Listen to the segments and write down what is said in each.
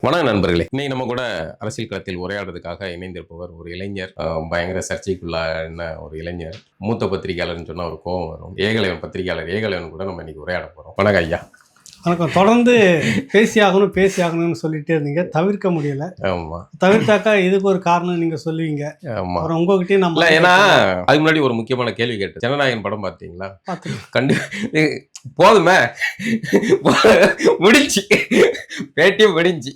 வணக்கம் நண்பர்களே. இன்னைக்கு நம்ம கூட அரசியல் களத்தில் உரையாடுறதுக்காக இணைந்திருப்பவர் ஒரு இளைஞர். பயங்கர சர்ச்சைக்குள்ளான ஒரு இளைஞர். மூத்த பத்திரிகையாளர்னு சொன்னா ஒரு கோபம் வரும். ஏகலைவன் பத்திரிகையாளர் ஏகலைவன் கூட நம்ம இன்னைக்கு உரையாட போறோம். வணக்கம் ஐயா. வணக்கம். தொடர்ந்து பேசியாகணும்னு சொல்லிட்டே இருந்தீங்க, தவிர்க்க முடியல. ஆமா, தவிர்த்தாக்கா இதுக்கு ஒரு காரணம் நீங்க சொல்லுவீங்க. ஆமா. அப்புறம் உங்ககிட்டயும் நம்ம ஏன்னா அதுக்கு முன்னாடி ஒரு முக்கியமான கேள்வி கேட்டேன். ஜனநாயகன் படம் பார்த்தீங்களா? பார்த்துக்கலாம். கண்டு போதுமே முடிஞ்சு பேட்டியும் முடிஞ்சு.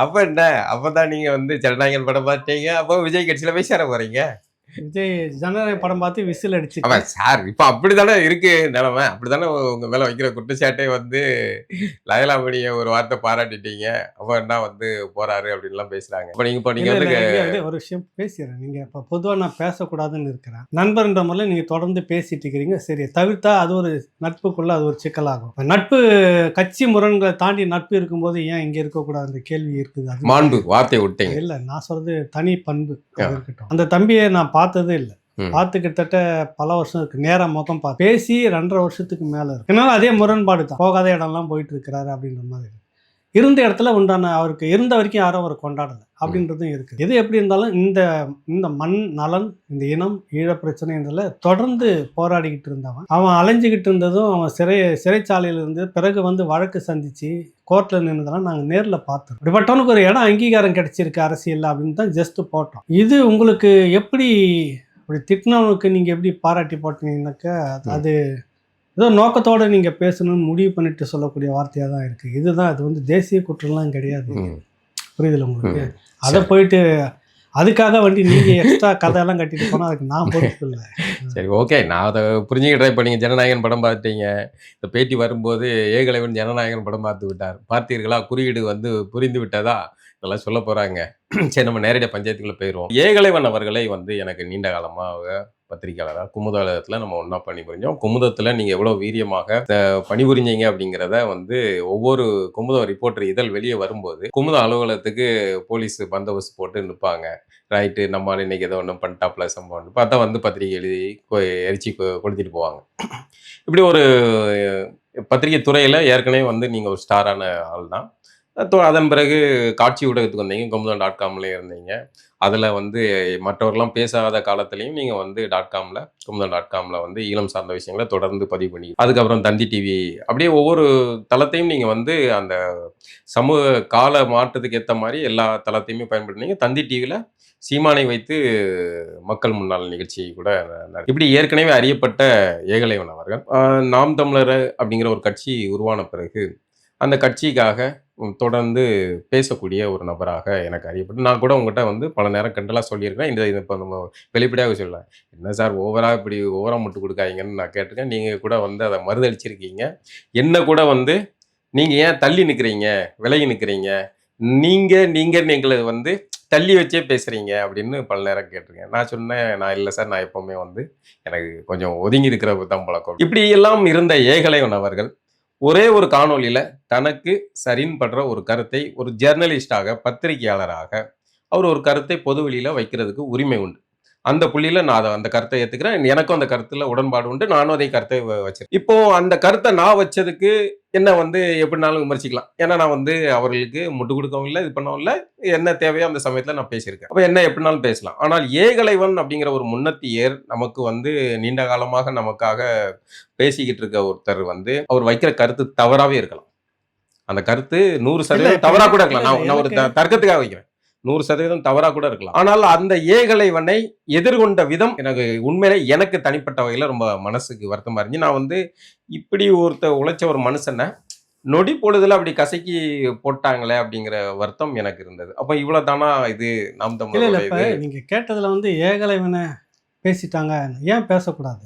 அப்ப என்ன, அப்பதான் நீங்க ஜனநாயகன் படம் பார்த்தீங்க. அப்போ விஜய் கட்சியில போய் சேர போறீங்க. விஜய் ஜனநாயக படம் பார்த்து விசில் அடிச்சு சார் இப்ப அப்படித்தானே இருக்கு நிலைமை. அப்படித்தானே உங்க மேல வைக்கிற குற்றச்சாட்டை லயலாமணிய ஒரு வார்த்தை பாராட்டிட்டீங்க. அப்ப என்ன போறாரு அப்படின்லாம் பேசுறாங்க. இப்ப நீங்க ஒரு விஷயம் பேசுறேன். நீங்க இப்ப பொதுவா நான் பேசக்கூடாதுன்னு இருக்கிறேன். நண்பர்ன்ற முறையில் நீங்க தொடர்ந்து பேசிட்டு இருக்கிறீங்க. சரி, தவிர்த்தா அது ஒரு நட்புக்குள்ள அது ஒரு சிக்கலாகும். நட்பு கட்சி முரண்களை தாண்டி நட்பு இருக்கும்போது ஏன் இங்க இருக்கக்கூடாது கேள்வி இருக்குது. மாண்பு வார்த்தை விட்டீங்க. இல்ல, நான் சொல்றது தனி பண்பு இருக்கட்டும். அந்த தம்பியை நான் பார்த்ததே இல்லை. பார்த்து கிட்டத்தட்ட பல வருஷம் இருக்கு. நேரம் மொத்தம் பார்த்து பேசி 2.5 வருஷத்துக்கு மேல இருக்கு. என்னால அதே முரண்பாடு தான். போகாத இடம்லாம் போயிட்டு இருக்கிறாரு அப்படின்ற மாதிரி. இருந்த இடத்துல உண்டான அவருக்கு இருந்த வரைக்கும் யாரும் அவர் கொண்டாடலை அப்படின்றதும் இருக்கு. எது எப்படி இருந்தாலும் இந்த மண் நலன், இந்த இனம், ஈழ பிரச்சனைன்றதுல தொடர்ந்து போராடிக்கிட்டு இருந்தவன். அவன் அலைஞ்சிக்கிட்டு இருந்ததும் அவன் சிறைச்சாலையில இருந்து பிறகு வழக்கு சந்திச்சு கோர்ட்ல நின்றதெல்லாம் நாங்கள் நேரில் பார்த்தோம். இப்படிப்பட்டவனுக்கு ஒரு இடம் அங்கீகாரம் கிடைச்சிருக்கு அரசியல் அப்படின்னு தான் ஜஸ்ட் போட்டோம். இது உங்களுக்கு எப்படி, அப்படி திட்டினவனுக்கு நீங்கள் எப்படி பாராட்டி போட்டீங்கன்னாக்கா அது ஏதோ நோக்கத்தோடு நீங்கள் பேசணும்னு முடிவு பண்ணிட்டு சொல்லக்கூடிய வார்த்தையாக தான் இருக்குது. இதுதான் அது தேசிய குற்றம்லாம் கிடையாது. புரியுதுல உங்களுக்கு? அதை போயிட்டு அதுக்காக நீங்கள் எக்ஸ்ட்ரா கதையெல்லாம் கட்டிட்டு போனால் அதுக்கு நான் பொறுப்பு இல்லை. சரி, ஓகே, நான் அதை புரிஞ்சுக்க ட்ரை பண்ணீங்க. ஜனநாயகன் படம் பார்த்துட்டீங்க. இந்த பேட்டி வரும்போது ஏகலைவன் ஜனநாயகன் படம் பார்த்து விட்டார். பார்த்தீர்களா? குறியீடு புரிந்து விட்டதா? இதெல்லாம் சொல்ல போகிறாங்க. சரி, நம்ம நேரடியாக பஞ்சாயத்துக்குள்ளே போயிடுவோம். ஏகலைவன் அவர்களை எனக்கு நீண்ட காலமாக பத்திரிகையாளராக குமுதத்தில் நம்ம ஒன்றா பணிபுரிஞ்சோம். குமுதத்தில் நீங்கள் எவ்வளோ வீரியமாக பணிபுரிஞ்சீங்க அப்படிங்கிறத ஒவ்வொரு குமுதம் ரிப்போர்ட்டர் இதழ் வெளியே வரும்போது குமுத அலுவலகத்துக்கு போலீஸ் பந்தோபஸ்து போட்டு நிற்பாங்க. ரைட்டு, நம்ம இன்னைக்கு ஏதோ ஒன்று பண்ணிட்டாப்ல சம்பவம் பார்த்தா பத்திரிகை எழுதி எரிச்சி கொளுத்திட்டு போவாங்க. இப்படி ஒரு பத்திரிகை துறையில் ஏற்கனவே நீங்கள் ஒரு ஸ்டாரான ஆள் தான். அதன் பிறகு காட்சி ஊடகத்துக்கு வந்தீங்க. குமுதம்.comலேயே இருந்தீங்க. அதில் மற்றவர்கள்லாம் பேசாத காலத்துலேயும் நீங்கள் குமுதம்.comல ஈழம் சார்ந்த விஷயங்களை தொடர்ந்து பதிவு பண்ணி, அதுக்கப்புறம் தந்தி டிவி, அப்படியே ஒவ்வொரு தளத்தையும் நீங்கள் அந்த சமூக கால மாற்றத்துக்கு ஏற்ற மாதிரி எல்லா தளத்தையுமே பயன்படுத்தினீங்க. தந்தி டிவியில் சீமானை வைத்து மக்கள் முன்னாள் நிகழ்ச்சி கூட இப்படி ஏற்கனவே அறியப்பட்ட ஏகலைவன் அவர்கள் நாம் தமிழர் அப்படிங்கிற ஒரு கட்சி உருவான பிறகு அந்த கட்சிக்காக தொடர்ந்து பேசக்கூடிய ஒரு நபராக எனக்கு அறியப்பட்டு, நான் கூட உங்கள்கிட்ட பல நேரம் கண்டலாக சொல்லியிருக்கேன். இப்போ நம்ம வெளிப்படையாக சொல்லலாம், என்ன சார் இப்படி ஓவராக முட்டு கொடுக்காதீங்கன்னு நான் கேட்டிருக்கேன். நீங்கள் கூட அதை மறுதளிச்சிருக்கீங்க. என்ன கூட நீங்கள் ஏன் தள்ளி நிற்கிறீங்க, விலகி நிற்கிறீங்க, நீங்கள் எங்களை தள்ளி வச்சே பேசுகிறீங்க அப்படின்னு பல நேரம் கேட்டிருக்கேன். நான் சொன்னேன், நான் இல்லை சார், நான் எப்போவுமே எனக்கு கொஞ்சம் ஒதுங்கி இருக்கிற தான் பழக்கம். இப்படி எல்லாம் இருந்த ஏகலைவன் அவர்கள் ஒரே ஒரு காணொலியில தனக்கு சரின்னு படுற ஒரு கருத்தை ஒரு ஜெர்னலிஸ்டாக, பத்திரிகையாளராக அவர் ஒரு கருத்தை பொது வெளியில வைக்கிறதுக்கு உரிமை உண்டு. அந்த புள்ளியில நான் அந்த கருத்தை ஏத்துக்கிறேன். எனக்கும் அந்த கருத்துல உடன்பாடு உண்டு. நானும் அதை கருத்தை வச்சிருக்கேன். இப்போ அந்த கருத்தை நான் வச்சதுக்கு என்ன எப்படினாலும் விமர்சிக்கலாம். ஏன்னா நான் அவர்களுக்கு முட்டு கொடுக்கவும் இல்லை, இது பண்ணவும் இல்லை. என்ன தேவையோ அந்த சமயத்துல நான் பேசியிருக்கேன். அப்ப என்ன எப்படினாலும் பேசலாம். ஆனால் ஏகலைவன் அப்படிங்கிற ஒரு முன்னத்தியர் நமக்கு நீண்ட காலமாக நமக்காக பேசிக்கிட்டு இருக்க ஒருத்தர் அவர் வைக்கிற கருத்து தவறாவே இருக்கலாம். அந்த கருத்து 100% தவறா கூட இருக்கலாம். நான் ஒரு தர்க்கத்துக்காக வைக்கிறேன். 100% தவறா கூட இருக்கலாம். ஆனால் அந்த ஏகலைவனை எதிர்கொண்ட விதம் உண்மையிலே எனக்கு தனிப்பட்ட வகையில் ரொம்ப மனசுக்கு வருத்தமா இருந்துச்சு. நான் இப்படி உழைச்ச ஒரு மனுஷனை நொடி பொழுதுல அப்படி கசக்கி போட்டாங்களே அப்படிங்கிற வருத்தம் எனக்கு இருந்தது. அப்ப இவ்வளவு தானா இது நாம் தமிழர்? நீங்க கேட்டதுல ஏகலைவனை பேசிட்டாங்க, ஏன் பேசக்கூடாது?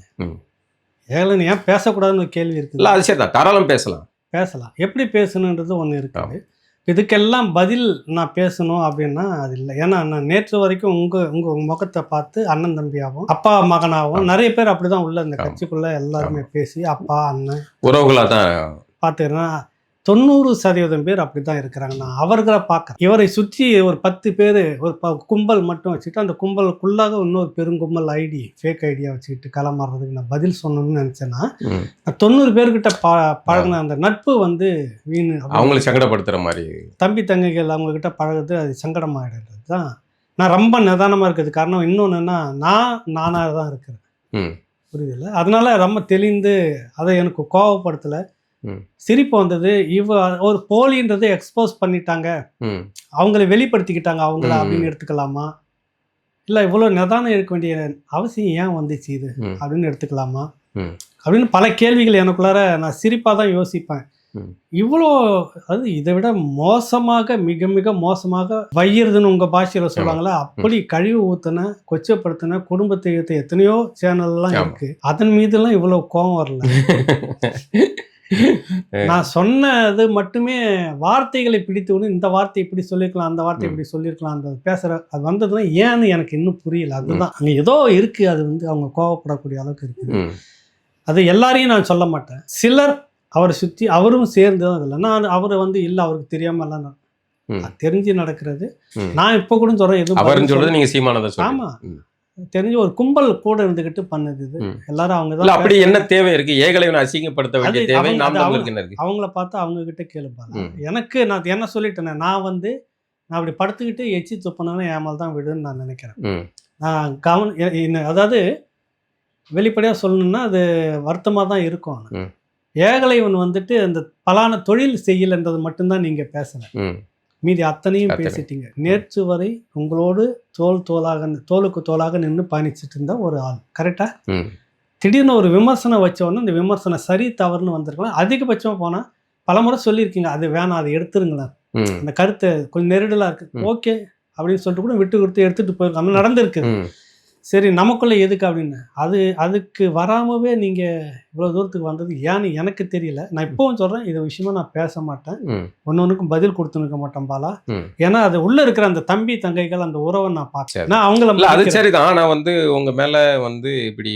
ஏகலைவன் ஏன் பேசக்கூடாதுன்னு கேள்வி இருக்கு. இல்ல, அது சரிதான், தாராளம் பேசலாம். எப்படி பேசணுன்றது ஒன்று இருக்குது. இதுக்கெல்லாம் பதில் நான் பேசணும் அப்படின்னா அது இல்லை. ஏன்னா நான் நேற்று வரைக்கும் உங்கள் முகத்தை பார்த்து அண்ணன் தம்பியாகவும் அப்பா மகனாகவும் நிறைய பேர் அப்படி தான் உள்ள இந்த கட்சிக்குள்ளே எல்லாருமே பேசி அப்பா அண்ணன் உறவுகளாக தான் பார்த்துக்கிறேன். 90% பேர் அப்படிதான் இருக்கிறாங்க. நான் அவர்களை பார்க்குறேன். இவரை சுற்றி ஒரு 10 பேர் ஒரு கும்பல் மட்டும் வச்சுட்டு அந்த கும்பலுக்குள்ளாக இன்னொரு பெருங்கும்பல் ஃபேக் ஐடியா வச்சுக்கிட்டு களமாடுறதுக்கு நான் பதில் சொல்லணும்னு நினச்சேன்னா, 90 பேர்கிட்ட பழகின அந்த நட்பு வந்து வீண். அவங்களை சங்கடப்படுத்துற மாதிரி தம்பி தங்கைகள் அவங்கக்கிட்ட பழகுது அது சங்கடமாகிடுறது தான். நான் ரொம்ப நிதானமாக இருக்கிறது காரணம் இன்னொன்று என்ன, நானாக தான் இருக்கிறேன். புரியுதில்ல? அதனால ரொம்ப தெளிந்து அதை எனக்கு கோவப்படுத்தலை, சிரிப்பு வந்தது. ஒரு போலின்றதை எக்ஸ்போஸ் பண்ணிட்டாங்க, அவங்களை வெளிப்படுத்திக்கிட்டாங்க அவங்கள அப்படின்னு எடுத்துக்கலாமா, இல்லை இவ்வளோ நிதானம் இருக்க வேண்டிய அவசியம் ஏன் வந்துச்சு இது அப்படின்னு எடுத்துக்கலாமா அப்படின்னு பல கேள்விகள் எனக்குள்ளார நான் சிரிப்பாக தான் யோசிப்பேன். இவ்வளோ அது இதை விட மோசமாக மிக மிக மோசமாக வையிறதுன்னு உங்கள் பாஷையில் சொல்லுவாங்களே, அப்படி கழிவு ஊற்றின கொச்சப்படுத்தின குடும்பத்தை ஏற்ற எத்தனையோ சேனல்லாம் இருக்கு. அதன் மீதெல்லாம் இவ்வளோ கோபம் வரல. நான் சொன்னது மட்டுமே வார்த்தைகளை பிடித்து இந்த வார்த்தை இப்படி சொல்லியிருக்கலாம், அந்த வார்த்தை இப்படி சொல்லியிருக்கலாம், அந்த பேசுகிற அது வந்ததுன்னா ஏன்னு எனக்கு இன்னும் புரியல. அதுதான் அங்கே ஏதோ இருக்குது, அது வந்து அவங்க கோவப்படக்கூடிய அளவுக்கு இருக்குது. அது எல்லாரையும் நான் சொல்ல மாட்டேன், சிலர் அவரை சுற்றி அவரும் சேர்ந்து தான் இல்லை. நான் அவரை வந்து இல்லை அவருக்கு தெரியாமலாம் நான் தெரிஞ்சு நடக்கிறது. நான் இப்போ கூட சொல்கிறேன் எதுவும் நீங்கள் சீமானதை ஆமாம் தெரிஞ்சு ஒரு கும்பல் கூட இருந்துகிட்டு பண்ணுது. இது எல்லாரும் அவங்க தான். அப்படி என்ன தேவை இருக்கு? ஏகலைவனை அசிங்கப்படுத்த வேண்டிய தேவை அவங்கள பார்த்து அவங்க கிட்ட கேளுப்பாங்க. எனக்கு நான் என்ன சொல்லிட்டேன், நான் அப்படி படுத்துக்கிட்டு எச்சி துப்பினா ஏமால் தான் விடுன்னு நான் நினைக்கிறேன். நான் அதாவது வெளிப்படையாக சொல்லணும்னா அது வருத்தமாக தான் இருக்கும். ஏகலைவன் அந்த பலான தொழில் செய்யலைன்றது மட்டும்தான் நீங்கள் பேசலை, மீதி அத்தனையும் பேசிட்டீங்க. நேற்று வரை உங்களோடு தோளுக்கு தோளாக நின்று பயணிச்சுட்டு இருந்த ஒரு ஆள் கரெக்டா, திடீர்னு ஒரு விமர்சனம் வச்சோன்னு இந்த விமர்சனம் சரி தவறுன்னு வந்திருக்கலாம். அதிகபட்சமாக போனால் பல முறை சொல்லியிருக்கீங்க அது வேணாம், அதை எடுத்துருங்களேன், அந்த கருத்து கொஞ்சம் நெருடலாக இருக்குது, ஓகே அப்படின்னு சொல்லிட்டு கூட விட்டு கொடுத்து எடுத்துகிட்டு போயிருக்காங்க, நடந்திருக்கு. சரி நமக்குள்ளே எதுக்கு அப்படின்னு அதுக்கு வராமவே நீங்கள் இவ்வளோ தூரத்துக்கு வந்தது ஏன்னு எனக்கு தெரியல. நான் இப்போவும் சொல்கிறேன், இது விஷயமா நான் பேச மாட்டேன், ஒன்னொன்றுக்கும் பதில் கொடுத்துருக்க மாட்டேன் பாலா. ஏன்னா அது உள்ளே இருக்கிற அந்த தம்பி தங்கைகள் அந்த உறவை நான் பார்க்கறேன். நான் அவங்கள அது சரிதான். நான் உங்கள் மேலே இப்படி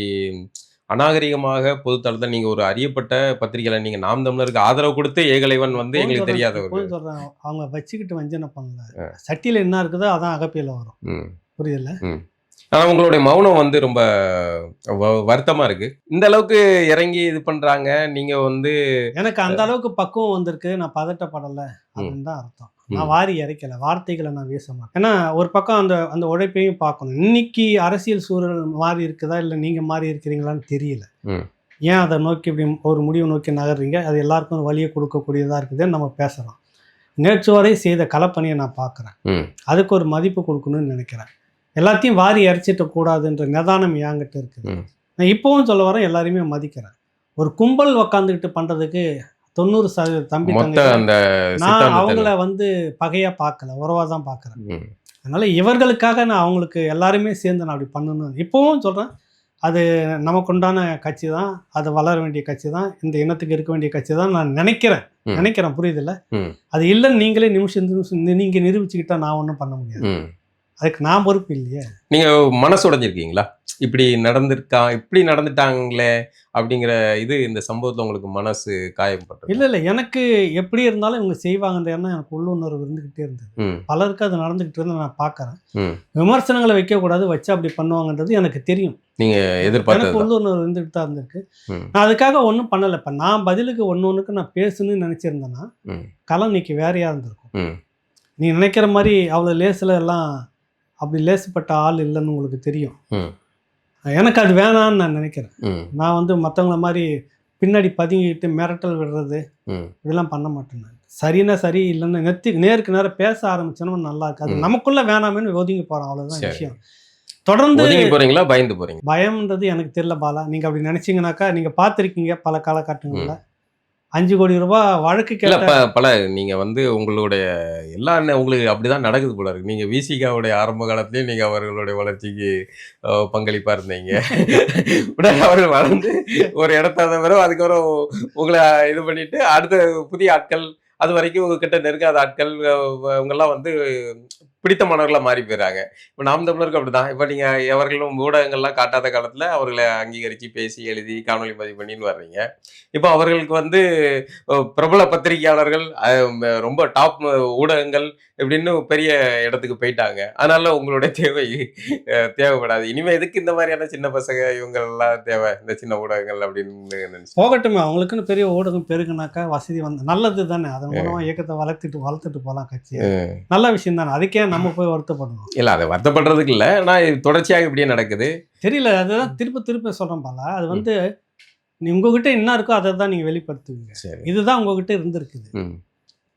அநாகரிகமாக பொதுத்தளத்தில் நீங்கள் ஒரு அறியப்பட்ட பத்திரிகையில் நீங்கள் நாம் தமிழருக்கு ஆதரவு கொடுத்து ஏகலைவன் எங்களுக்கு தெரியாதவர் சொல்கிறேன். அவங்க வச்சுக்கிட்டு வஞ்சனை பண்ணல, சட்டியில் என்ன இருக்குதோ அதான் அகப்பியில் வரும். புரியல? ஆனால் உங்களுடைய மௌனம் ரொம்ப வருத்தமாக இருக்குது. இந்த அளவுக்கு இறங்கி இது பண்ணுறாங்க. நீங்கள் எனக்கு அந்த அளவுக்கு பக்குவம் வந்திருக்கு, நான் பதட்டப்படலை அப்படின்னு தான் அர்த்தம். நான் வாரி இறைக்கலை, வார்த்தைகளை நான் வீச மாட்டேன். ஏன்னா ஒரு பக்கம் அந்த உழைப்பையும் பார்க்கணும். இன்னைக்கு அரசியல் சூழல் மாறி இருக்குதா இல்லை நீங்கள் மாறி இருக்கிறீங்களான்னு தெரியல. ஏன் அதை நோக்கி இப்படி ஒரு முடிவு நோக்கி நகர்றீங்க, அது எல்லாருக்கும் வழியை கொடுக்கக்கூடியதாக இருக்குதுன்னு நம்ம பேசுகிறோம். நேற்று வரை செய்த களப்பணியை நான் பார்க்குறேன், அதுக்கு ஒரு மதிப்பு கொடுக்கணும்னு நினைக்கிறேன். எல்லாத்தையும் வாரி இறைச்சிட்ட கூடாதுன்ற நிதானம் என்கிட்ட இருக்குது. நான் இப்போவும் சொல்ல வரேன், எல்லாரையுமே மதிக்கிறேன். ஒரு கும்பல் உக்காந்துக்கிட்டு பண்ணுறதுக்கு 90% தம்பி தங்கை நான் அவங்கள பகையாக பார்க்கல, உறவாக தான் பார்க்குறேன். அதனால் இவர்களுக்காக நான் அவங்களுக்கு எல்லாருமே சேர்ந்து நான் அப்படி பண்ணணும். இப்போவும் சொல்கிறேன், அது நமக்கு உண்டான கட்சி தான், அது வளர வேண்டிய கட்சி தான், இந்த இனத்துக்கு இருக்க வேண்டிய கட்சி தான் நான் நினைக்கிறேன். புரியுதில்ல? அது இல்லைன்னு நீங்களே நீங்கள் நிரூபிச்சுக்கிட்டா நான் ஒன்றும் பண்ண முடியாது, அதுக்கு நான் பொறுப்பு இல்லையே. நீங்கள் மனசு உடைஞ்சிருக்கீங்களா? இப்படி நடந்துட்டாங்களே அப்படிங்கிற இந்த சம்பவத்தில் உங்களுக்கு மனசு காயப்பட்டது? இல்லை எனக்கு எப்படி இருந்தாலும் இவங்க செய்வாங்கன்ற எண்ணம் எனக்கு உள்ளுணர்வு இருந்துக்கிட்டே இருந்தது. பலருக்கு அது நடந்துக்கிட்டு இருந்து நான் பார்க்குறேன். விமர்சனங்களை வைக்கக்கூடாது, வச்சு அப்படி பண்ணுவாங்கன்றது எனக்கு தெரியும். நீங்கள் எதிர்பார்த்து எனக்கு உள்ளுணர்வு இருந்துக்கிட்டு தான் இருந்திருக்கு. நான் அதுக்காக ஒன்றும் பண்ணலை. இப்போ நான் பதிலுக்கு ஒன்றுக்கு நான் பேசணும்னு நினச்சிருந்தேன்னா களம் இன்னைக்கு வேறையாக இருந்திருக்கும். நீ நினைக்கிற மாதிரி அவ்வளோ லேசில் எல்லாம் அப்படி லேசுப்பட்ட ஆள் இல்லைன்னு உங்களுக்கு தெரியும். எனக்கு அது வேணான்னு நான் நினைக்கிறேன். நான் மற்றவங்கள மாதிரி பின்னாடி பதுங்கிட்டு மிரட்டல் விடுறது இதெல்லாம் பண்ண மாட்டேன். சரின்னா சரி, இல்லைன்னு நேருக்கு நேரம் பேச ஆரம்பிச்சோன்னா நல்லா இருக்கு. அது நமக்குள்ள வேணாமேன்னு ஒதுங்கி போகிறோம், அவ்வளோதான் விஷயம். தொடர்ந்து போறீங்களா, பயந்து போறீங்க? பயம்ன்றது எனக்கு தெரியல பாலா. நீங்கள் அப்படி நினச்சிங்கனாக்கா நீங்கள் பார்த்துருக்கீங்க பல காலகட்டங்களில் 5 கோடி ரூபாய் வழக்கு பல நீங்கள் உங்களுடைய உங்களுக்கு அப்படிதான் நடக்குது போல இருக்கு. நீங்கள் விசிகாவுடைய ஆரம்ப காலத்திலேயே நீங்கள் அவர்களுடைய வளர்ச்சிக்கு பங்களிப்பாக இருந்தீங்க. உடனே அவர்கள் வளர்ந்து ஒரு இடத்த பிறகு அதுக்கப்புறம் உங்களை இது பண்ணிட்டு அடுத்த புதிய ஆட்கள், அது வரைக்கும் உங்ககிட்ட நெருங்காத ஆட்கள் இவங்கெல்லாம் பிடித்தமானவர்களா மாறி போயிடுறாங்க. இப்ப நாம் தமிழருக்கு அப்படிதான். இப்ப நீங்க எவர்களும் ஊடகங்கள்லாம் காட்டாத காலத்துல அவர்கள அங்கீகரிச்சு, பேசி, எழுதி, காணொளி பதிவு பண்ணின்னு வர்றீங்க. இப்ப அவர்களுக்கு வந்து பிரபல பத்திரிகையாளர்கள், ரொம்ப டாப் ஊடகங்கள் இப்படின்னு பெரிய இடத்துக்கு போயிட்டாங்க. அதனால உங்களுடைய தேவை தேவைப்படாது. இனிமே எதுக்கு இந்த மாதிரியான சின்ன பசங்க இவங்கலாம் தேவை? இந்த சின்ன ஊடகங்கள் அப்படின்னு நினைச்சு. போகட்டுமே, அவங்களுக்குன்னு பெரிய ஊடகம் பெருகுனாக்கா வசதி வந்து நல்லது தானே. அதன் மூலமா இயக்கத்தை வளர்த்துட்டு போகலாம் கட்சியை. நல்ல விஷயம் தானே. அதுக்கே நம்ம போய் வருத்தப்படணும்? இல்ல அதை வருத்தப்படுறதுக்கு இல்ல. ஆனா இது தொடர்ச்சியாக இப்படியே நடக்குது. தெரியல, அதுதான் திருப்ப சொல்றேன் பால. அது வந்து உங்ககிட்ட என்ன இருக்கோ அதை தான் நீங்க வெளிப்படுத்துவீங்க. சரி. இதுதான் உங்ககிட்ட இருந்திருக்குது.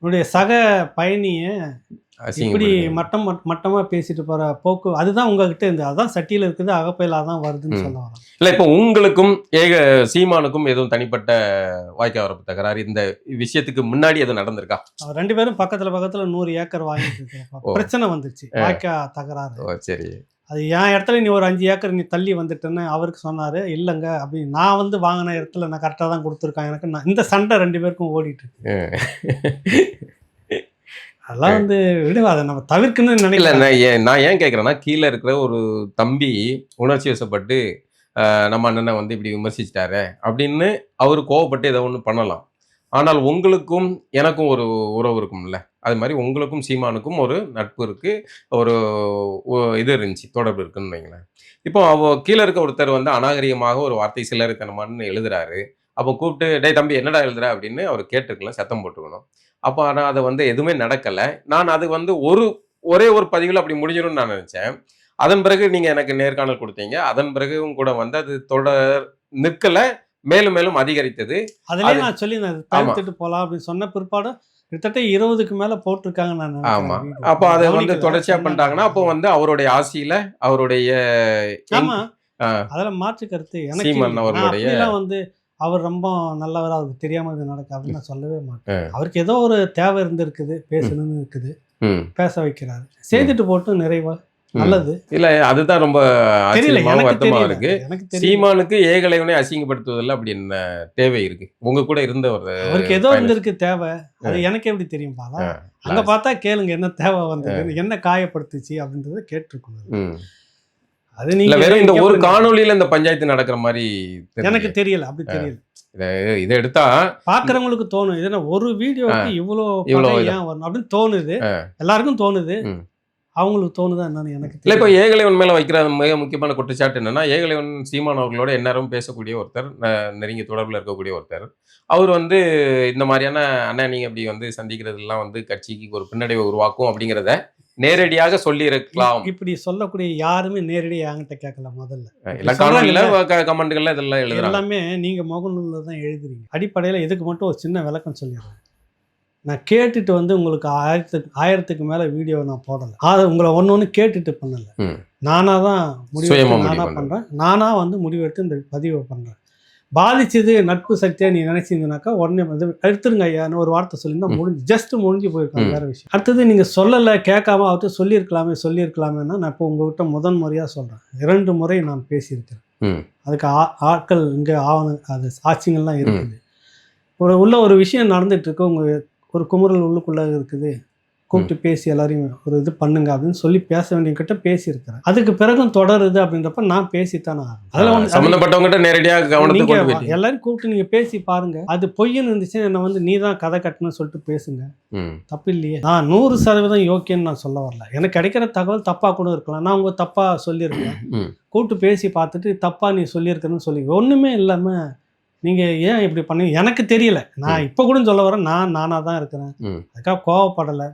உன்னுடைய சக பயணிய இப்படி மட்டமா பேசிட்டு போற போக்கு அதுதான் உங்ககிட்ட இருந்து, அதான் சட்டியில இருக்குது, அகப்பையில தான் வருதுன்னு சொல்ல வரேன். இல்ல இப்ப உங்களுக்கும் சீமானுக்கும் எதுவும் தனிப்பட்ட வாய்க்கா வரப்பு தகராறு இந்த விஷயத்துக்கு முன்னாடி எதுவும் நடந்திருக்கா? 2 பேரும் பக்கத்துல 100 ஏக்கர் வாங்கிட்டு பிரச்சனை வந்துச்சு, வாய்க்கா தகராறு. சரி. அது என் இடத்துல நீ ஒரு 5 ஏக்கர் நீ தள்ளி வந்துட்டேன்னு அவருக்கு சொன்னாரு. இல்லைங்க அப்படின்னு, நான் வந்து வாங்கின இடத்துல நான் கரெக்டாக தான் கொடுத்துருக்கேன் எனக்கு. இந்த சண்டை 2 பேருக்கும் ஓடிட்டு இருக்கு. அதெல்லாம் வந்து விடுவா, அதை நம்ம தவிர்க்கணும்னு நினைக்கல. நான் ஏன் கேட்குறேன்னா, கீழே இருக்கிற ஒரு தம்பி உணர்ச்சி வசப்பட்டு நம்ம அண்ணனை வந்து இப்படி விமர்சிச்சிட்டாரு அப்படின்னு அவர் கோவப்பட்டு ஏதோ ஒன்று பண்ணலாம். ஆனால் உங்களுக்கும் எனக்கும் ஒரு உறவு இருக்கும்ல, அது மாதிரி உங்களுக்கும் சீமானுக்கும் ஒரு நட்பு இருக்கு, ஒரு இது இருந்துச்சு, தொடர்பு இருக்குன்னு வைங்களேன். இப்போ கீழே இருக்க ஒருத்தர் வந்து அநாகரிகமாக ஒரு வார்த்தை சில்லறைத்தனமான்னு எழுதுறாரு. அப்போ கூப்பிட்டு டேய் தம்பி என்னடா எழுதுற அப்படின்னு அவர் கேட்டிருக்கலாம், சத்தம் போட்டுக்கணும். அப்போ ஆனால் அதை வந்து எதுவுமே நடக்கலை. நான் அது வந்து ஒரே ஒரு பதிவில் அப்படி முடிஞ்சிடும்னு நான் நினச்சேன். அதன் பிறகு நீங்கள் எனக்கு நேர்காணல் கொடுத்தீங்க. அதன் பிறகும் கூட வந்து அது தொடர் நிற்கலை, மேலும் மேலும் அதிகரித்தது. அதுலேயே நான் சொல்லி தவிர்த்துட்டு போகலாம் அப்படின்னு சொன்ன பிற்பாடு கிட்டத்தட்ட 20க்கு மேல போட்டிருக்காங்க. நான் ஆமா. அப்போ அதை வந்து தொடர்ச்சியா பண்ணிட்டாங்கன்னா அப்போ வந்து அவருடைய ஆசியில அவருடைய அதெல்லாம் மாற்று கருத்து எனக்கு வந்து அவர் ரொம்ப நல்லவர், அவருக்கு தெரியாம இது நடக்கு அப்படின்னு நான் சொல்லவே மாட்டேன். அவருக்கு ஏதோ ஒரு தேவை இருந்திருக்குது, பேசணும்னு இருக்குது, பேச வைக்கிறாரு. செய்துட்டு போட்டு நிறைவா நல்லது இல்ல. அதுதான் ரொம்ப ஆச்சரியமாக வருத்தமா இருக்கு. சீமானுக்கு ஏகலைவனை அசிங்கப்படுத்துவதில்லை அப்படின்னு தேவை இருக்கு. உங்க கூட இருந்த ஒரு அவருக்கு ஏதோ இருந்திருக்கு தேவை, அது எனக்கு எப்படி தெரியும் பாலா? அங்க பார்த்தா கேளுங்க என்ன தேவை வந்தது, என்ன காயப்படுத்துச்சு அப்படின்றத கேட்டிருக்கணும். அது நீங்க வெறும் இந்த ஒரு காணொலியில இந்த பஞ்சாயத்து நடக்கிற மாதிரி எனக்கு தெரியல, அப்படி தெரியல. இதை எடுத்தா பாக்குறவங்களுக்கு தோணும், இதுனா ஒரு வீடியோக்கு இவ்வளவு ஏன் வரணும் அப்படின்னு தோணுது. எல்லாருக்கும் தோணுது, அவங்களுக்கு தோணுதா என்னன்னு எனக்கு இல்லை. இப்போ ஏகலைவன் மேலே வைக்கிற மிக முக்கியமான குற்றச்சாட்டு என்னன்னா, ஏகலைவன் சீமான் அவர்களோட எந்நேரமும் பேசக்கூடிய ஒருத்தர், நெருங்கிய தொடர்பில் இருக்கக்கூடிய ஒருத்தர். அவர் வந்து இந்த மாதிரியான அண்ணா நீங்கள் இப்படி வந்து சந்திக்கிறதுலாம் வந்து கட்சிக்கு ஒரு பின்னடைவை உருவாக்கும் அப்படிங்கிறத நேரடியாக சொல்லி இருக்கலாம். இப்படி சொல்லக்கூடிய யாருமே நேரடியாக என்கிட்ட கேட்கல. முதல்ல கமெண்ட்கள்ல இதெல்லாம் எழுதுறாங்க, எல்லாமே நீங்க முகநூலில் தான் எழுதுறீங்க. அடிப்படையில் இதுக்கு மட்டும் ஒரு சின்ன விளக்கம் சொல்லிடுறேன். நான் கேட்டுட்டு வந்து உங்களுக்கு 1000க்கு மேலே வீடியோ நான் போடலை. உங்களை ஒன்று கேட்டுட்டு பண்ணலை, நானாக தான் பண்ணுறேன். நானாக வந்து முடிவெடுத்து இந்த பதிவை பண்ணுறேன். பாதிச்சது நட்பு சக்தியாக நீ நினைச்சிருந்தீங்கன்னாக்கா உடனே வந்து எடுத்துருங்க ஐயான்னு ஒரு வார்த்தை சொல்லியிருந்தா முடிஞ்சு போயிருக்காங்க, வேற விஷயம். அடுத்தது நீங்கள் சொல்லலை, கேட்காம அவர்கிட்ட சொல்லியிருக்கலாமேன்னா நான் இப்போ உங்ககிட்ட முதன் முறையாக சொல்கிறேன். 2 முறை நான் பேசியிருக்கிறேன். அதுக்கு ஆட்கள் இங்கே அது சாட்சியங்கள்லாம் இருக்குது. உள்ள ஒரு விஷயம் நடந்துட்டு இருக்கு, உங்கள் ஒரு குமுறல் உள்ளுக்குள்ளே இருக்குது, கூப்பிட்டு பேசி எல்லாரையும் ஒரு இது பண்ணுங்க அப்படின்னு சொல்லி பேச வேண்டிய கிட்ட பேசியிருக்கிறேன். அதுக்கு பிறகும் தொடருது அப்படின்றப்ப நான் பேசித்தானே ஆகும். அதில் சம்மந்தப்பட்டவங்க நேரடியாக எல்லாரும் கூப்பிட்டு நீங்கள் பேசி பாருங்க. அது பொய்ன்னு இருந்துச்சுன்னா என்னை வந்து நீ தான் கதை கட்டணும்னு சொல்லிட்டு பேசுங்க, தப்பு இல்லையே. நான் 100% யோக்கியன்னு நான் சொல்ல வரல. எனக்கு கிடைக்கிற தகவல் தப்பாக கூட இருக்கலாம், நான் உங்க தப்பாக சொல்லியிருக்கேன். கூப்பிட்டு பேசி பார்த்துட்டு தப்பாக நீ சொல்லியிருக்கேன்னு சொல்லி ஒன்றுமே இல்லாமல் நீங்கள் ஏன் இப்படி பண்ணீங்க எனக்கு தெரியல. நான் இப்போ கூட சொல்ல வரேன், நானாக தான் இருக்கிறேன், அதுக்காக கோவப்படலை.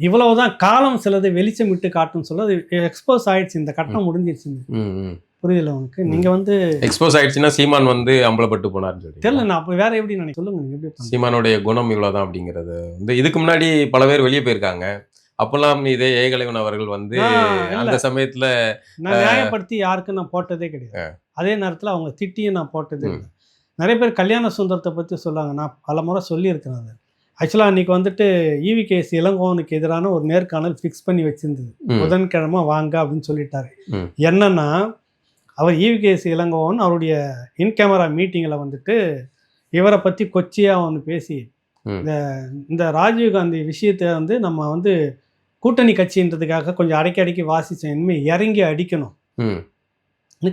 இவ்வளவுதான். காலம் சிலதை வெளிச்சம் விட்டு காட்டுன்னு சொல்ல அது எக்ஸ்போஸ் ஆயிடுச்சு, இந்த கட்டம் முடிஞ்சிருச்சு. புரியல உனக்கு? நீங்க வந்து எக்ஸ்போஸ் ஆயிடுச்சுன்னா சீமான் வந்து அம்பலப்பட்டு போனார்னு சொல்லி தெரியல. நான் அப்போ வேற எப்படி நினைக்க சொல்லுங்க, நீங்க எப்படி சீமானுடைய குணம் இவ்வளவுதான் அப்படிங்கிறது வந்து இதுக்கு முன்னாடி பல பேர் வெளியே போயிருக்காங்க. அப்பெல்லாம் இதே ஏகலைவன் அவர்கள் வந்து அந்த சமயத்துல நான் நியாயப்படுத்தி யாருக்கும் நான் போட்டதே கிடையாது. அதே நேரத்தில் அவங்க திட்டியும் நான் போட்டதே இல்லை. நிறைய பேர் கல்யாண சுந்தரத்தை பற்றி சொல்லுவாங்க, நான் பல முறை சொல்லியிருக்கிறேன். அது ஆக்சுவலாக அன்றைக்கி வந்துட்டு EVKS இளங்கோவனுக்கு எதிரான ஒரு நேர்காணல் ஃபிக்ஸ் பண்ணி வச்சிருந்தது. புதன்கிழமை வாங்க அப்படின்னு சொல்லிட்டாரு. என்னன்னா அவர் EVKS இளங்கோவன் அவருடைய இன் கேமரா மீட்டிங்கில் வந்துட்டு இவரை பற்றி கொச்சியாக ஒன்று பேசி இந்த ராஜீவ்காந்தி விஷயத்தை வந்து நம்ம வந்து கூட்டணி கட்சின்றதுக்காக கொஞ்சம் அடக்கி வாசிச்சேன், இனிமேல் இறங்கி அடிக்கணும், ம்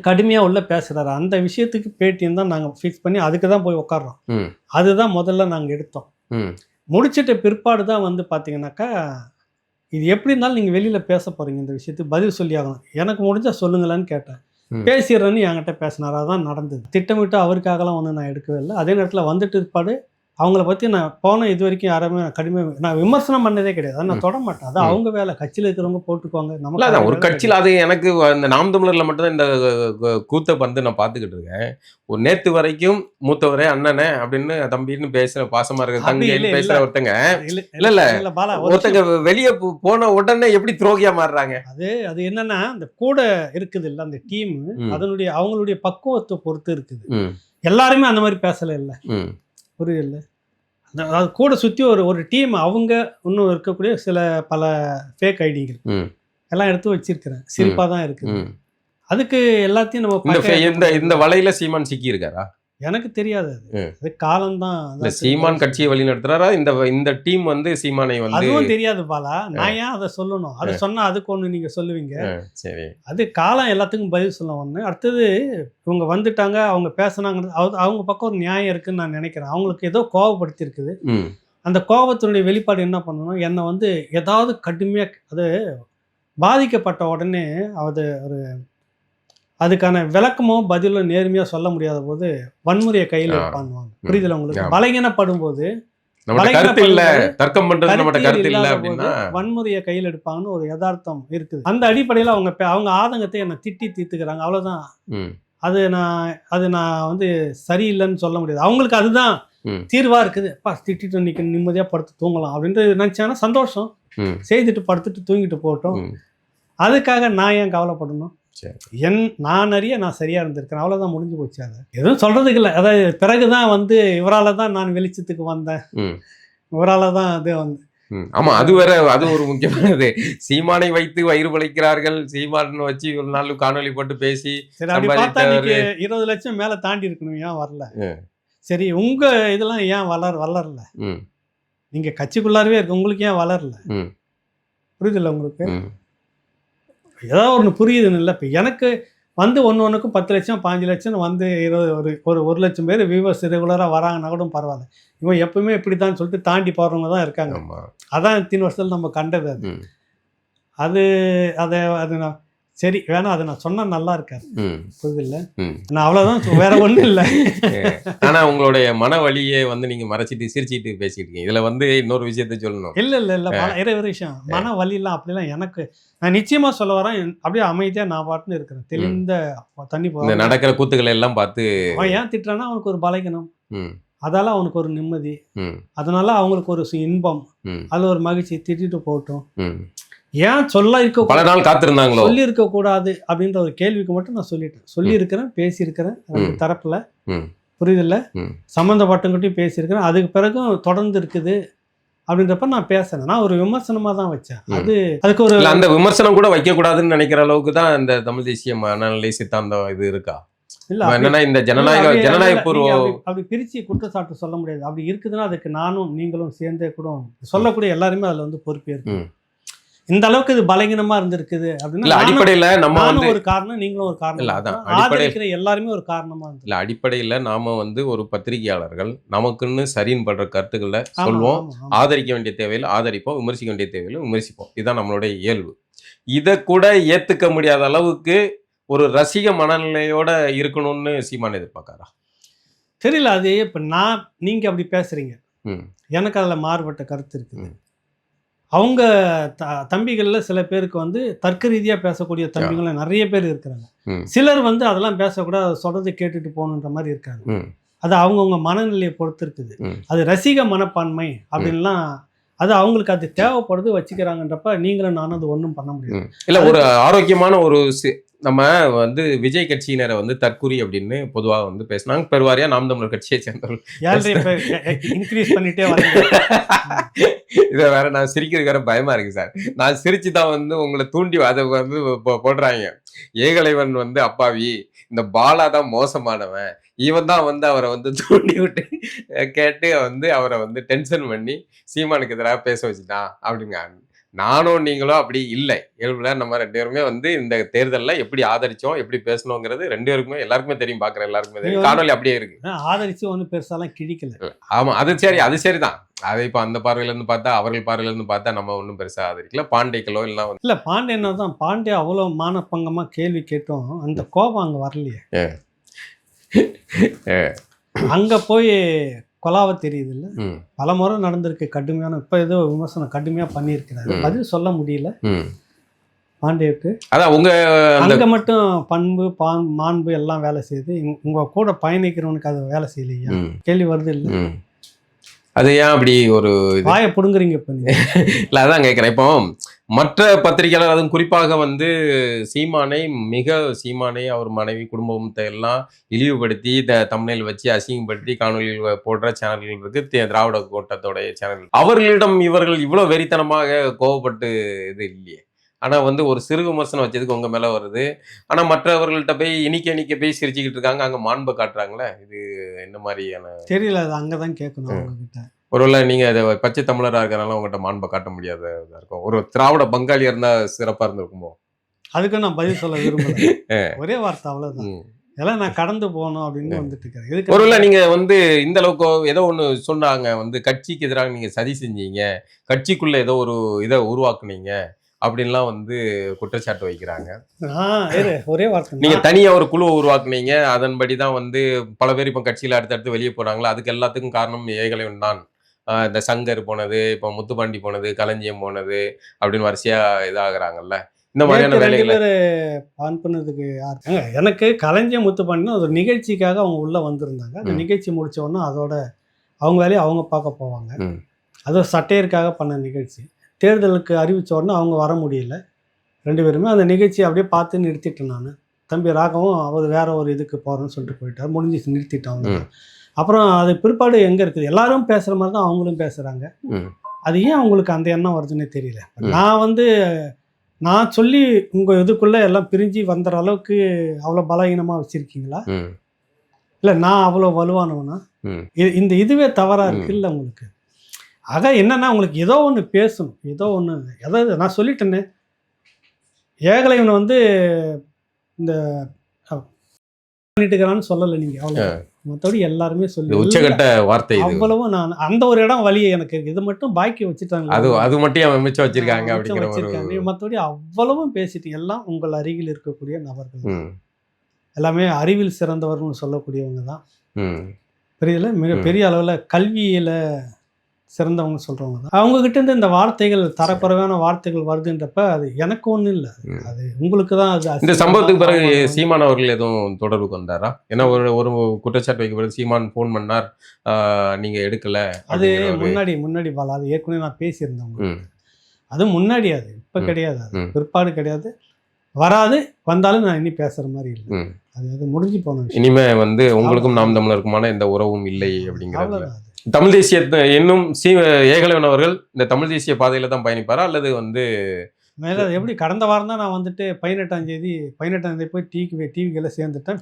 கடுமையாக உள்ள பேசுகிறாரு. அந்த விஷயத்துக்கு பேட்டின்னு தான் நாங்கள் ஃபிக்ஸ் பண்ணி அதுக்கு தான் போய் உட்கார்றோம். ம் அதுதான் முதல்ல நாங்கள் எடுத்தோம். ம் முடிச்சிட்ட பிற்பாடு தான் வந்து பார்த்தீங்கன்னாக்கா, இது எப்படி இருந்தாலும் நீங்கள் வெளியில் பேச போகிறீங்க, இந்த விஷயத்துக்கு பதில் சொல்லி ஆகணும், எனக்கு முடிஞ்சால் சொல்லுங்களேன்னு கேட்டேன். ம். பேசிடுறேன்னு என்கிட்ட பேசினார். அதான் நடந்தது. திட்டமிட்டு அவருக்காகலாம் ஒன்றும் நான் எடுக்கவே இல்லை. அதே நேரத்தில் வந்துட்டு பிற்பாடு அவங்கள பற்றி நான் போன இது வரைக்கும் யாருமே நான் விமர்சனம் பண்ணதே கிடையாது. அதை நான் தொட மாட்டேன். அது அவங்க வேலை. கட்சியில் இருக்கிறவங்க போட்டுக்குவாங்க. இல்ல நமக்கு அதான் அது ஒரு வேலை கட்சியில் கிடையாது. அது எனக்கு இந்த நாம் தமிழர்ல மட்டும்தான் இந்த கூத்தை வந்து நான் பார்த்துக்கிட்டு இருக்கேன். ஒரு நேத்து வரைக்கும் மூத்தவரே அண்ணனே அப்படின்னு தம்பின்னு பேசுற பாசமா இருக்க அப்படி இல்லை, தங்கைன்னு இல்லை பேசுற ஒருத்தங்க இல்லை இல்ல இல்ல இல்லை பாலா, ஒரு ஒருத்தங்க விஷயம். வெளியே போன உடனே எப்படி துரோகியா மாறுறாங்க? அது என்னன்னா, அந்த கூட இருக்குது இல்லை அந்த டீம், ம் அதனுடைய அவங்களுடைய பக்குவத்தை பொறுத்து இருக்குது. ம் எல்லாருமே அந்த மாதிரி பேசலை இல்லை, ம் புரியுது. அது கூட சுற்றி ஒரு டீம், அவங்க இன்னும் இருக்கக்கூடிய பல ஃபேக் ஐடிகள் ம் எல்லாம் எடுத்து வச்சிருக்கிறேன். சிரிப்பாக தான் இருக்குது. ம் அதுக்கு எல்லாத்தையும் நம்ம இந்த பட்டையாக்க இந்த இந்த முடியாது. வலையில சீமான் சிக்கி இருக்காரா? எனக்கு தெரியாது. அது ம். அது காலம்தான் இல்ல அதான் சீமான் பதில் கட்சியை சொல்லும். வழி நடத்துறாரா? இந்த டீம் வந்து சீமானை வந்து அதுவும் தெரியாது பாலா. நான் ஏன் அதை சொல்லணும்? அதை சொன்னா அதுக்கு ஒன்று நீங்க சொல்லுவீங்க. சரி அது காலம் எல்லாத்துக்கும் பதில் சொல்ல ஒன்று. அடுத்தது இவங்க வந்துட்டாங்க, அவங்க பேசுனாங்கிறது அவங்க பக்கம் ஒரு நியாயம் இருக்குன்னு நான் நினைக்கிறேன். அவங்களுக்கு ஏதோ கோவப்படுத்தி இருக்குது. ம் அந்த கோபத்தினுடைய வெளிப்பாடு என்ன பண்ணணும், என்னை வந்து ஏதாவது கடுமையாக அது பாதிக்கப்பட்ட உடனே அது அதுக்கான விளக்கமோ பதிலோ நேர்மையாக சொல்ல முடியாத போது வன்முறையை கையில் ஆ. எடுப்பாங்க. ம். புரியுதுல உங்களுக்கு? ஆமா. பலகீனப்படும் போது நம்மகிட்ட கருத்து இல்ல, பலகீனப்படும் போது தர்க்கம் பண்றது நம்மகிட்ட கருத்தியல் கருத்து இல்ல இல்லாத போது அப்படின்னா வன்முறையை கையில் எடுப்பாங்கன்னு ஒரு யதார்த்தம் இருக்குது. அந்த அடிப்படையில் அவங்க ஆதங்கத்தை என்னை திட்டி தீர்த்துக்கிறாங்க, அவ்வளோதான். ம் அது நான் வந்து சரியில்லைன்னு சொல்ல முடியாது. அவங்களுக்கு அதுதான் ம் தீர்வா இருக்குது. திட்டிட்டு இன்னைக்கு நிம்மதியாக படுத்து தூங்கலாம் அப்படின்ட்டு நினச்சாங்கன்னா சந்தோஷம். ம் செய்துட்டு படுத்துட்டு தூங்கிட்டு போகட்டும். ம் அதுக்காக நான் ஏன் கவலைப்படணும்? சரி நான் அறிய நான் சரியா இருந்திருக்கிறேன், அவ்வளோதான், முடிஞ்சு போச்சு. அதை எதுவும் சொல்றதுக்கு இல்லை. அதாவது பிறகுதான் வந்து இவரால தான் நான் வெளிச்சத்துக்கு வந்தேன், ம் இவரால தான் அது வந்து ம் ஆமா அது வேற, அது ஒரு முக்கியமானது. சீமானை வைத்து வயிறு பிழைக்கிறார்கள், சீமான் வச்சு ஒரு நாள் காணொளி போட்டு பேசி சரி. அப்படி பார்த்தா சம்பாதித்தவர். இன்னைக்கு 20 லட்சம் மேல தாண்டி இருக்கணும், ஏன் வரல? ம் சரி, உங்க இதெல்லாம் ஏன் வளரல? ம் நீங்க கட்சிக்குள்ளாரவே இருக்கு, உங்களுக்கு ஏன் வளரல? ம் புரியுதுல்ல உங்களுக்கு? ம் ஏதாவது ஒன்று புரியுதுன்னு இல்லை. இப்போ எனக்கு வந்து ஒன்றுக்கும் 10 லட்சம் 5 லட்சம் வந்து 1 லட்சம் பேர் வியூவர்ஸ் ரெகுலராக வராங்கன்னா கூட பரவாயில்ல. இவன் எப்பவுமே இப்படி தான் சொல்லிட்டு தாண்டி போகிறவங்க தான் இருக்காங்க. ஆமா அதான் இத்தனை வருஷத்தில் நம்ம கண்டது. ம் அது அது நான் சரி வேணாம், அதை நான் சொன்னால் நல்லா இருக்காது. ம் புரியுதில்ல? ம் நான் அவ்வளோதான், வேற ஒன்றும் இல்லை. ஆனா உங்களுடைய மன வலியை வந்து நீங்க மறைச்சிட்டு சிரிச்சிட்டு பேசிட்டு இருக்கீங்க. இதுல வந்து இன்னொரு விஷயத்த சொல்லணும். இல்லை ஒரு விஷயம், மன வலிலாம் அப்படிலாம் எனக்கு நான் நிச்சயமா சொல்ல வரேன். அப்படியே அமைதியாக நான் பாட்டுன்னு இருக்கிறேன், தெளிந்த தண்ணி இந்த போக. நடக்கிற கூத்துக்களை எல்லாம் பார்த்து அவன் ஏன் திட்டுறான்னா அவனுக்கு ஒரு பலகீனம், ம் அதால அவனுக்கு ஒரு நிம்மதி, ம் அதனால அவங்களுக்கு ஒரு இன்பம், ம் அதில் ஒரு மகிழ்ச்சி. திட்டிட்டு போகட்டும். ம் ஏன் சொல்ல பல நாள் காத்திருந்தாங்களோ? சொல்லி இருக்க கூடாது அப்படின்ற ஒரு கேள்விக்கு மட்டும் நான் சொல்லிட்டேன். சொல்லியிருக்கிறேன், பேசியிருக்கிறேன் ரெண்டு தரப்புல. ம் புரியுதில்ல? ம் சம்மந்தப்பட்டவங்ககிட்டயும் பேசியிருக்கிறேன். அதுக்கு பிறகும் தொடர்ந்து இருக்குது அப்படின்றப்ப நான் பேசுறேன். நான் ஒரு விமர்சனமா தான் வச்சேன். அதுக்கு ஒரு இல்ல அந்த விமர்சனம் கூட வைக்க கூடாதுன்னு நினைக்கிற அளவுக்கு தான் இந்த தமிழ் தேசிய மனநிலை சித்தாந்தம் இது இருக்கா? இல்ல என்னன்னா இந்த ஜனநாயக பூர்வம் அப்படி பிரிச்சு குற்றச்சாட்டு சொல்ல முடியாது. அப்படி இருக்குதுன்னா அதுக்கு நானும் நீங்களும் சேர்ந்தே கூட சொல்லக்கூடிய எல்லாருமே அதுல வந்து பொறுப்பேற்கும். ம். இந்த அளவுக்கு இது பலகீனமா இருந்திருக்குது இல்ல அப்படின்னா அடிப்படையில நம்ம நானும் வந்து ஒரு காரணம், நீங்களும் ஒரு காரணம். இல்ல அதான் ஆதரிக்கிற எல்லாருமே ஒரு காரணமா இருந்து. இல்ல அடிப்படையில நாம வந்து ஒரு பத்திரிகையாளர்கள் நமக்குன்னு சரின்னு படுற கருத்துக்களை சொல்வோம். ஆதரிக்க வேண்டிய தேவையில் ஆதரிப்போம், விமர்சிக்க வேண்டிய தேவையில் விமர்சிப்போம். இதுதான் நம்மளுடைய இயல்பு. இதை கூட ஏத்துக்க முடியாத அளவுக்கு ஒரு ரசிக மனநிலையோட இருக்கணும்னு சீமான் எதிர்பார்க்காரா? தெரியல. அது இப்ப நீங்க அப்படி பேசுறீங்க, ம் எனக்கு அதுல மாறுபட்ட கருத்து இருக்குது. ம். அவங்க தம்பிகள்ல சில பேருக்கு வந்து தர்க்க ரீதியா பேசக்கூடிய தம்பிகள் நிறைய பேர் இருக்கிறாங்க. ம் சிலர் வந்து அதெல்லாம் பேசக்கூடாது, அதை சொல்றதை கேட்டுட்டு போகணுன்ற மாதிரி இருக்காங்க. ம் அது அவங்கவுங்க மனநிலையை பொறுத்து இருக்குது. ம். அது ரசிக மனப்பான்மை அப்படின்லாம் அது அவங்களுக்கு அது தேவைப்படுது, வச்சுக்கிறாங்கன்றப்ப நீங்களும் நானும் அது ஒன்றும் பண்ண முடியாது. ம். இல்ல ஒரு ஆரோக்கியமான ஒரு நம்ம வந்து விஜய் கட்சியினரை வந்து தற்குறி அப்படின்னு பொதுவா வந்து பேசினாங்க. பெருவாரியா நாம் தமிழர் கட்சியை சேர்ந்தவர்கள் இன்க்ரீஸ் பண்ணிட்டே வரீங்க. இதை வேற நான் சிரிக்கிறது வேற பயமா இருக்கு சார். நான் சிரிச்சுதான் வந்து உங்களை தூண்டி அதை வந்து போடுறாங்க. ஏகலைவன் வந்து அப்பாவி, இந்த பாலா தான் மோசமானவன், இவன் தான் வந்து அவரை வந்து தூண்டி விட்டு கேட்டு வந்து அவரை வந்து டென்ஷன் பண்ணி சீமானுக்கு எதிராக பேச வச்சுட்டான் அப்படிங்க. நானும் நீங்களும் அப்படி இல்லை. இயல்புல நம்ம 2 பேருமே வந்து இந்த தேர்தல்ல எப்படி ஆதரிச்சோம், எப்படி பேசணுங்கிறது 2 பேருக்குமே எல்லாருக்குமே தெரியும். பார்க்குற எல்லாருக்குமே நீங்க தெரியும். வந்து காணொளி அப்படியே இருக்கு. ஆதரிச்சு ஒன்றும் பெருசாலாம் கிழிக்கல. ஆமா. அது சரி. அது சரிதான். அது இப்ப அந்த பார்வையிலருந்து பார்த்தா, அவர்கள் பார்வையிலருந்து பார்த்தா நம்ம ஒண்ணும் பெருசா ஆதரிக்கல. பாண்டேக்களோ இல்லனா வந்து இல்ல பாண்டியன் தான் பாண்டிய அவ்வளோ மானப்பங்கமா கேள்வி கேட்டும் அந்த கோபம் அங்க வரலையே. அ. அங்க போய் கொலாவ தெரியுதுல்ல. ம். பலமுறை நடந்திருக்கு கடுமையான. இப்ப ஏதோ விமர்சனம் கடுமையா பண்ணியிருக்கிறாரு. பதில் சொல்ல முடியல ம். பாண்டியவுக்கு. அதான் உங்க அந்த அங்க மட்டும் பண்பு, மாண்பு எல்லாம் வேலை செய்யுது. உங்க கூட பயணிக்கிறவனுக்கு அது வேலை செய்யலையா? ம். கேள்வி வருது இல்ல. ம். அது ஏன் அப்படி ஒரு இது? வாயை புடுங்குறீங்க இப்ப நீங்க. இல்ல அதான் கேட்கிறேன். இப்போ மற்ற பத்திரிகையாளர் அதுவும் குறிப்பாக வந்து சீமானை அவர் மனைவி குடும்பத்தை எல்லாம் இழிவுபடுத்தி தம்ப்நெயில் வச்சு அசிங்கப்படுத்தி காணொலியில் போடுற சேனல்கள் இருக்கு. திராவிட கூட்டத்தோடைய சேனல். அவர்களிடம் இவர்கள் இவ்வளவு வெறித்தனமாக கோவப்பட்டு இது இல்லையே. ஆனா வந்து ஒரு சிறு விமர்சனம் வச்சதுக்கு உங்க மேல வருது. ஆனா மற்றவர்கள்ட்ட போய் இனிக்க போய் சிரிச்சுக்கிட்டு இருக்காங்க. அங்க மாண்பை காட்டுறாங்களே. இது என்ன மாதிரியான? தெரியல, அது அங்கதான் கேட்கணும் அவங்க கிட்ட. ஒருவேளை நீங்க அதை பச்சை தமிழரா இருக்கிறனால உங்கள்கிட்ட மாண்பை காட்ட முடியாததா இருக்கும். ஒரு திராவிட பங்காளியா இருந்தா சிறப்பா இருந்திருக்குமோ? அதுக்கு நான் பதில் சொல்ல விரும்பல. ஒரே வார்த்தை அவ்வளவுதான். இதெல்லாம் நான் கடந்து போகணும் அப்படின்னு வந்துட்டு இருக்கேன். ஒருவேளை நீங்க வந்து இந்த அளவுக்கு ஏதோ ஒண்ணு சொன்னாங்க வந்து கட்சிக்கு எதிராக நீங்க சதி செஞ்சீங்க, கட்சிக்குள்ள ஏதோ ஒரு இதை உருவாக்குனீங்க அப்படின்லாம் வந்து குற்றச்சாட்டு வைக்கிறாங்க. ஒரே வார்த்தை. நீங்க தனியா ஒரு குழுவை உருவாக்குனீங்க. அதன்படிதான் வந்து பல பேர் இப்ப கட்சியில அடுத்தடுத்து வெளியே போறாங்களா. அதுக்கு எல்லாத்துக்கும் காரணம் ஏகலைவன் தான். இந்த சங்கர் போனது, இப்ப முத்துப்பாண்டி போனது, களஞ்சியம் போனது அப்படின்னு வரிசையா இதாகிறாங்கல்ல. இந்த மாதிரியான வேலைகளை ஆன் பண்ணதுக்கு யார்? எனக்கு களஞ்சியம் முத்துப்பாண்டினா ஒரு நிகழ்ச்சிக்காக அவங்க உள்ள வந்திருந்தாங்க. அந்த நிகழ்ச்சி முடிச்ச உடனே அதோட அவங்க வேலையை அவங்க பார்க்க போவாங்க. அது சட்டையருக்காக பண்ண நிகழ்ச்சி. தேர்தலுக்கு அறிவிச்ச உடனே அவங்க வர முடியல. 2 பேருமே அந்த நிகழ்ச்சியை அப்படியே பார்த்து நிறுத்திட்டேன் நான். தம்பி ராகவும் அவர் வேற ஒரு இதுக்கு போகிறேன்னு சொல்லிட்டு போயிட்டார். முடிஞ்சிச்சு, நிறுத்திட்டாங்க. அப்புறம் அது பிற்பாடு எங்கே இருக்குது? எல்லாரும் பேசுகிற மாதிரி தான் அவங்களும் பேசுகிறாங்க. அது ஏன் அவங்களுக்கு அந்த எண்ணம் வருதுன்னே தெரியல. நான் சொல்லி உங்கள் இதுக்குள்ளே எல்லாம் பிரிஞ்சு வந்துற அளவுக்கு அவ்வளோ பலவீனமாக வச்சுருக்கீங்களா? இல்லை நான் அவ்வளோ வலுவானவனா? இதுவே தவறாக இருக்குல்ல உங்களுக்கு. ஆக என்னன்னா உங்களுக்கு ஏதோ ஒன்று பேசணும், ஏதோ ஒன்று. அதாவது நான் சொல்லிட்டேன்னு ஏகலைவனை வந்து இந்த பண்ணிட்டுக்கிறான்னு சொல்லலை நீங்கள். அவ்வளோ மற்றபடி எல்லாருமே சொல்லி உச்சகட்ட வார்த்தை. அவ்வளவும் நான் அந்த ஒரு இடம் வழியை எனக்கு இது மட்டும் பாக்கி வச்சுட்டாங்க. அது மட்டும் மிச்சம் வச்சிருக்காங்க அப்படிங்கிற. மற்றபடி அவ்வளவும் பேசிட்டு எல்லாம் உங்கள் அருகில் இருக்கக்கூடிய நபர்கள் எல்லாமே அறிவில் சிறந்தவர்கள் சொல்லக்கூடியவங்க தான். பெரியல மிக பெரிய அளவில் கல்வியில் சிறந்தவங்க சொல்கிறவங்க தான். அவங்ககிட்ட இருந்து இந்த வார்த்தைகள் தரக்குறைவான வார்த்தைகள் வருதுன்றப்ப அது எனக்கு ஒன்றும் இல்லை, அது உங்களுக்கு தான். அது இந்த சம்பவத்துக்கு பிறகு சீமான் அவர்கள் எதுவும் தொடர்புக்கு வந்தாரா? ஏன்னா ஒரு குற்றச்சாட்டு வைக்கப்படுது, சீமான் ஃபோன் பண்ணார், நீங்கள் எடுக்கல. அது முன்னாடி பாலா, அது ஏற்கனவே நான் பேசியிருந்தேன். அது முன்னாடி, அது இப்போ கிடையாது, அது பிற்பாடு கிடையாது, வராது. வந்தாலும் நான் இனி பேசுகிற மாதிரி இல்லை. அது முடிஞ்சு போன விஷயம். இனிமே வந்து உங்களுக்கும் நாம் தமிழருக்குமான எந்த உறவும் இல்லை அப்படிங்கிறது. தமிழ் தேசிய இன்னும் ஏகலைவன் அவர்கள் இந்த தமிழ் தேசிய பாதையில தான் பயணிப்பாரா அல்லது வந்து மேல எப்படி? கடந்த வாரம் தான் நான் வந்துட்டு 18ஆம் தேதி போய் டிவிக்கு சேர்ந்துட்டேன்.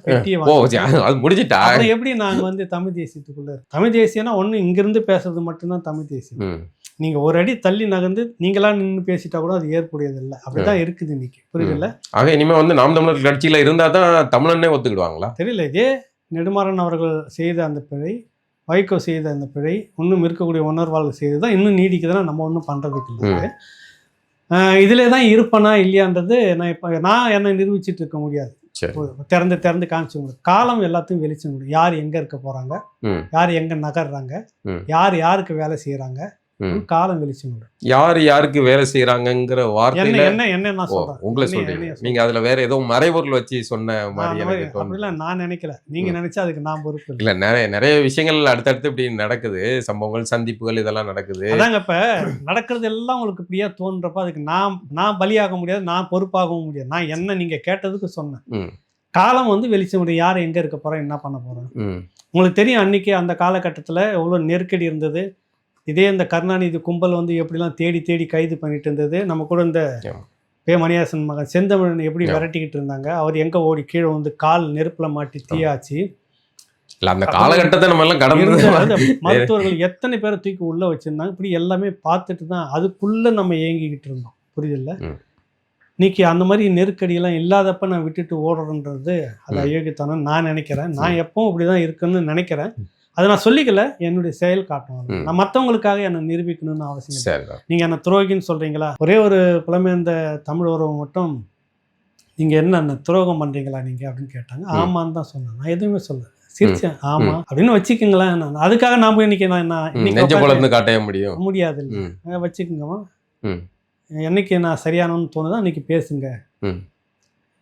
அது முடிஞ்சிட்டா? எப்படி நாங்கள் வந்து தமிழ் தேசியத்துக்குள்ள தமிழ் தேசியம்னா ஒன்று இங்கிருந்து பேசுறது மட்டும்தான் தமிழ் தேசியம். நீங்க ஒரு அடி தள்ளி நகர்ந்து நீங்களா நின்று பேசிட்டா கூட அது ஏற்புடையது இல்லை. அப்படிதான் இருக்குது இன்னைக்கு. புரியல? ஆக இனிமே வந்து நாம் தமிழர் கட்சியில இருந்தா தான் தமிழனே ஒத்துக்கிடுவாங்களா தெரியல. இதே நெடுமாறன் அவர்கள் செய்த அந்த பிழை, வைகோ செய்த அந்த பிழை, இன்னும் இருக்கக்கூடிய உணர்வாளர்கள் செய்து தான் இன்னும் நீடிக்குதுன்னா நம்ம ஒன்றும் பண்ணுறதுக்கு இல்லை. இதிலே தான் இருப்பனா இல்லையான்றது நான் என்னை நிரூபிச்சுட்டு இருக்க முடியாது. திறந்து காமிச்சு உங்களுக்கு காலம் எல்லாத்தையும் வெளிச்சம் முடியும். யார் எங்கே இருக்க போகிறாங்க, யார் எங்கே நகர்றாங்க, யார் யாருக்கு வேலை செய்கிறாங்க, காலம் வெளிச்சம். யார் யாருக்கு வேலை செய்யறாங்கிற வார்த்தை என்ன உங்களை சொல்றீங்க. நீங்க அதுல வேற ஏதோ மறைபொருள் வச்சு சொன்ன மாதிரி அப்படிலாம் நான் நினைக்கல. நீங்க நினைச்சா அதுக்கு நான் பொறுப்பு இல்ல. நிறைய விஷயங்கள் அடுத்தடுத்து இப்படி நடக்குது, சம்பவங்கள், சந்திப்புகள் இதெல்லாம் நடக்குது. அதாங்க இப்ப நடக்கிறது எல்லாம் உங்களுக்கு இப்படியா தோன்றப்ப அதுக்கு நான் பலியாக முடியாது, நான் பொறுப்பாகவும் முடியாது. நான் என்ன நீங்க கேட்டதுக்கு சொன்னேன். காலம் வந்து வெளிச்சம் முடியும். யார் எங்க இருக்க போறோம், என்ன பண்ண போறோம். உங்களுக்கு தெரியும் அன்னைக்கு அந்த காலகட்டத்துல எவ்வளவு நெருக்கடி இருந்தது. இதே இந்த கருணாநிதி கும்பல் வந்து எப்படிலாம் தேடி கைது பண்ணிட்டு இருந்தது. நம்ம கூட இந்த மணியாசன் மகன் செந்தமிழன் எப்படி விரட்டிக்கிட்டு இருந்தாங்க. அவர் எங்கே ஓடி கீழே வந்து கால் நெருப்பில் மாட்டி தீயாச்சு. இல்ல அந்த காலகட்டத்தை நம்ம எல்லாம் கடந்து மருத்துவர்கள் எத்தனை பேரை தூக்கி உள்ள வச்சிருந்தாங்க, இப்படி எல்லாமே பார்த்துட்டு தான் அதுக்குள்ள நம்ம ஏங்கிக்கிட்டு இருந்தோம். புரியுதுல்ல? இன்னைக்கு அந்த மாதிரி நெருக்கடியெல்லாம் இல்லாதப்ப நான் விட்டுட்டு ஓடுறேன்றது அது அயோக்கியத்தனம் நான் நினைக்கிறேன். நான் எப்பவும் இப்படிதான் இருக்குன்னு நினைக்கிறேன். அதை நான் சொல்லிக்கல, என்னுடைய செயல் காட்டணும். நான் மற்றவங்களுக்காக என்னை நிரூபிக்கணும்னு அவசியம் இல்லை. நீங்கள் என்ன துரோகின்னு சொல்கிறீங்களா? ஒரே ஒரு புலமைந்த தமிழ் உறவு மட்டும் நீங்கள் என்ன துரோகம் பண்ணுறீங்களா நீங்கள் அப்படின்னு கேட்டாங்க. ஆமான்னு தான் சொன்னேன். நான் எதுவுமே சொல்ல சிரிச்சேன். ஆமா அப்படின்னு வச்சுக்கோங்களேன். நான் அதுக்காக நாம் இன்னைக்கு நான் காட்ட முடியாது இல்லை, வச்சுக்கோங்கம்மா. என்னைக்கு நான் சரியானு தோணுதோ அன்னைக்கு பேசுங்க,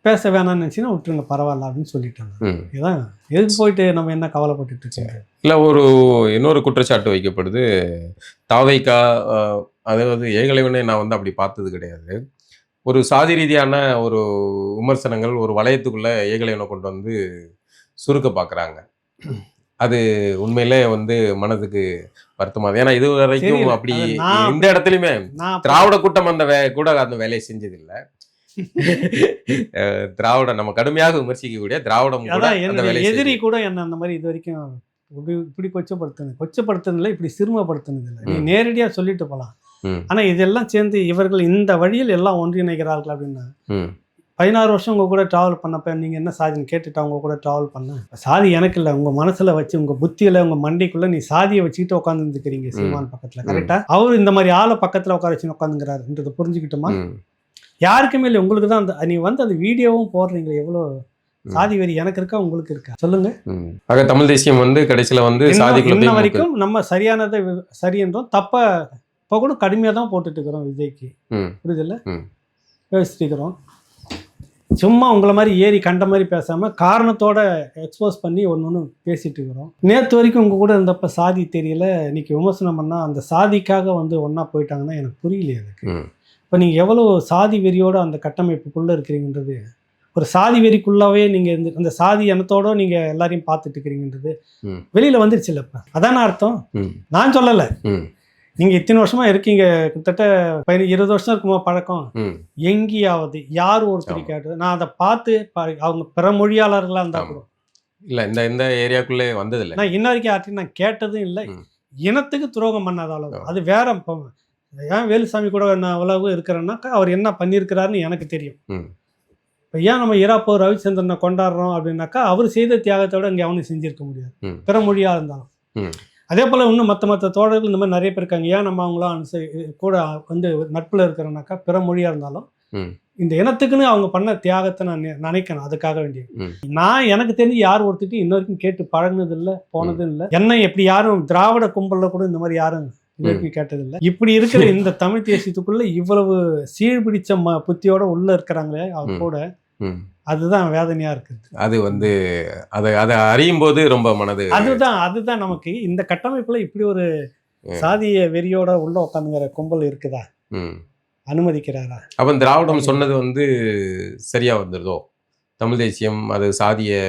பேச வேணாம்னு நினச்சின்னா விட்டுருங்க, பரவாயில்ல அப்படின்னு சொல்லிட்டாங்க. இதுதான் எதுக்கு போயிட்டு நம்ம என்ன கவலைப்பட்டுட்டு இருக்கோம். இல்லை, இன்னொரு குற்றச்சாட்டு வைக்கப்படுது. தாவைக்கா அதாவது ஏகலைவனை நான் வந்து அப்படி பார்த்தது கிடையாது. ஒரு சாதி ரீதியான ஒரு விமர்சனங்கள் ஒரு வளையத்துக்குள்ள ஏகலைவனை கொண்டு வந்து சுருக்க பார்க்குறாங்க. அது உண்மையிலே வந்து மனதுக்கு வருத்தமாகுது. ஏன்னா இது வரைக்கும் அப்படி இந்த இடத்துலையுமே திராவிட கூட்டம் கூட அந்த வேலையை செஞ்சதில்லை. திராவிட நம்ம கடுமையாக விமர்சிக்கக்கூடிய திராவிடம் எதிரி கூட என்ன அந்த மாதிரி இது வரைக்கும் இப்படி கொச்சப்படுத்தினதில்லை, இப்படி சிறுமப்படுத்தினதில்லை. நீ நேரடியா சொல்லிட்டு போலாம். ஆனா இதெல்லாம் சேர்ந்து இவர்கள் இந்த வழியில் எல்லாம் ஒன்றிணைகிறார்கள் அப்படின்னா 16 வருஷம் உங்க கூட டிராவல் பண்ணப்ப நீங்க என்ன சாதின்னு கேட்டுட்டு அவங்க கூட டிராவல் பண்ண சாதி எனக்கு இல்லை, உங்க மனசுல வச்சு உங்க புத்தியில உங்க மண்டைக்குள்ள நீ சாதியை வச்சுக்கிட்டு உட்காந்துருக்கிறீங்க சீமான் பக்கத்துல. கரெக்டா? அவரு இந்த மாதிரி ஆளை பக்கத்துல உட்கார வச்சு உட்காந்துங்கிறாருன்றதை புரிஞ்சுக்கிட்டோமா? யாருக்குமே இல்லை, உங்களுக்கு தான். அந்த நீ வந்து அந்த வீடியோவும் போடுறீங்க, எவ்வளோ சாதி வெறி எனக்கு இருக்கா உங்களுக்கு இருக்கா சொல்லுங்க. ஆக தமிழ் தேசியம் வந்து கடைசியில வந்து இன்ன வரைக்கும் நம்ம சரியானதை சரி என்றோம், தப்ப இப்போ கூட கடுமையாக தான் போட்டுட்டு இருக்கிறோம் விஜய்க்கு. புரியுதில்ல? பேசிட்டுக்கிறோம். சும்மா உங்களை மாதிரி ஏறி கண்ட மாதிரி பேசாமல் காரணத்தோட எக்ஸ்போஸ் பண்ணி ஒன்று பேசிட்டு இருக்கிறோம். நேற்று வரைக்கும் உங்கள் கூட இருந்தப்ப சாதி தெரியல, இன்னைக்கு விமர்சனம் பண்ணால் அந்த சாதிக்காக வந்து ஒன்றா போயிட்டாங்கன்னா எனக்கு புரியலையே எனக்கு. இப்போ நீங்கள் எவ்வளோ சாதி வெறியோடு அந்த கட்டமைப்புக்குள்ளே இருக்கிறீங்கன்றது, ஒரு சாதி வெறிக்குள்ளாவே நீங்கள் அந்த சாதி இனத்தோட நீங்கள் எல்லாரையும் பார்த்துட்டு இருக்கிறீங்கன்றது வெளியில் வந்துருச்சு இல்லை. இப்போ அதான அர்த்தம். நான் சொல்லலை, நீங்கள் இத்தனை வருஷமா இருக்கீங்க, கிட்டத்தட்ட 20 வருஷம் இருக்குமா பழக்கம். எங்கேயாவது யார் ஒருத்தர் கேட்டது நான் அதை பார்த்து அவங்க பிற மொழியாளர்களாக இருந்தால் கூட இல்லை, இந்த ஏரியாக்குள்ளே வந்ததில்லை. நான் இன்ன வரைக்கும் யார்ட்டையும் நான் கேட்டதும் இல்லை. இனத்துக்கு துரோகம் பண்ணாத அளவு அது வேற. இப்போ ஏன் வேலுசாமி கூட நான் உலக இருக்கிறேன்னாக்கா அவர் என்ன பண்ணியிருக்கிறாருன்னு எனக்கு தெரியும். இப்போ ஏன் நம்ம இராப்போ ரவிச்சந்திரனை கொண்டாடுறோம் அப்படின்னாக்கா அவர் செய்த தியாகத்தோட இங்கே அவனும் செஞ்சிருக்க முடியாது, பிற மொழியாக இருந்தாலும். அதே போல் இன்னும் மற்ற தோழர்கள் இந்த மாதிரி நிறைய பேர் இருக்காங்க. ஏன் நம்ம அவங்களாம் கூட வந்து நட்பில் இருக்கிறோன்னாக்கா பிற மொழியாக இருந்தாலும் இந்த இனத்துக்குன்னு அவங்க பண்ண தியாகத்தை நான் நினைக்கணும். அதுக்காக வேண்டிய நான் எனக்கு தெரிஞ்சு யார் ஒருத்திட்டு இன்ன வரைக்கும் கேட்டு பழகினது இல்லை, போனதும் இல்லை. என்ன எப்படி யாரும் திராவிட கும்பலில் கூட இந்த மாதிரி யாரும் இது வரைக்கும் கேட்டதில்லை. இப்படி இருக்கிற இந்த தமிழ் தேசியத்துக்குள்ள இவ்வளவு சீழ்பிடிச்ச புத்தியோட உள்ள இருக்கிறாங்களே அவர் கூட, அதுதான் வேதனையா இருக்குது. அது வந்து அதை அறியும் போது ரொம்ப மனது அதுதான் நமக்கு இந்த கட்டமைப்புல இப்படி ஒரு சாதிய வெறியோட உள்ள உட்காந்துங்கிற கும்பல் இருக்குதா, அனுமதிக்கிறாரா? அப்ப திராவிடம் சொன்னது வந்து சரியா வந்துருதோ, தமிழ் தேசியம் அது சாதிய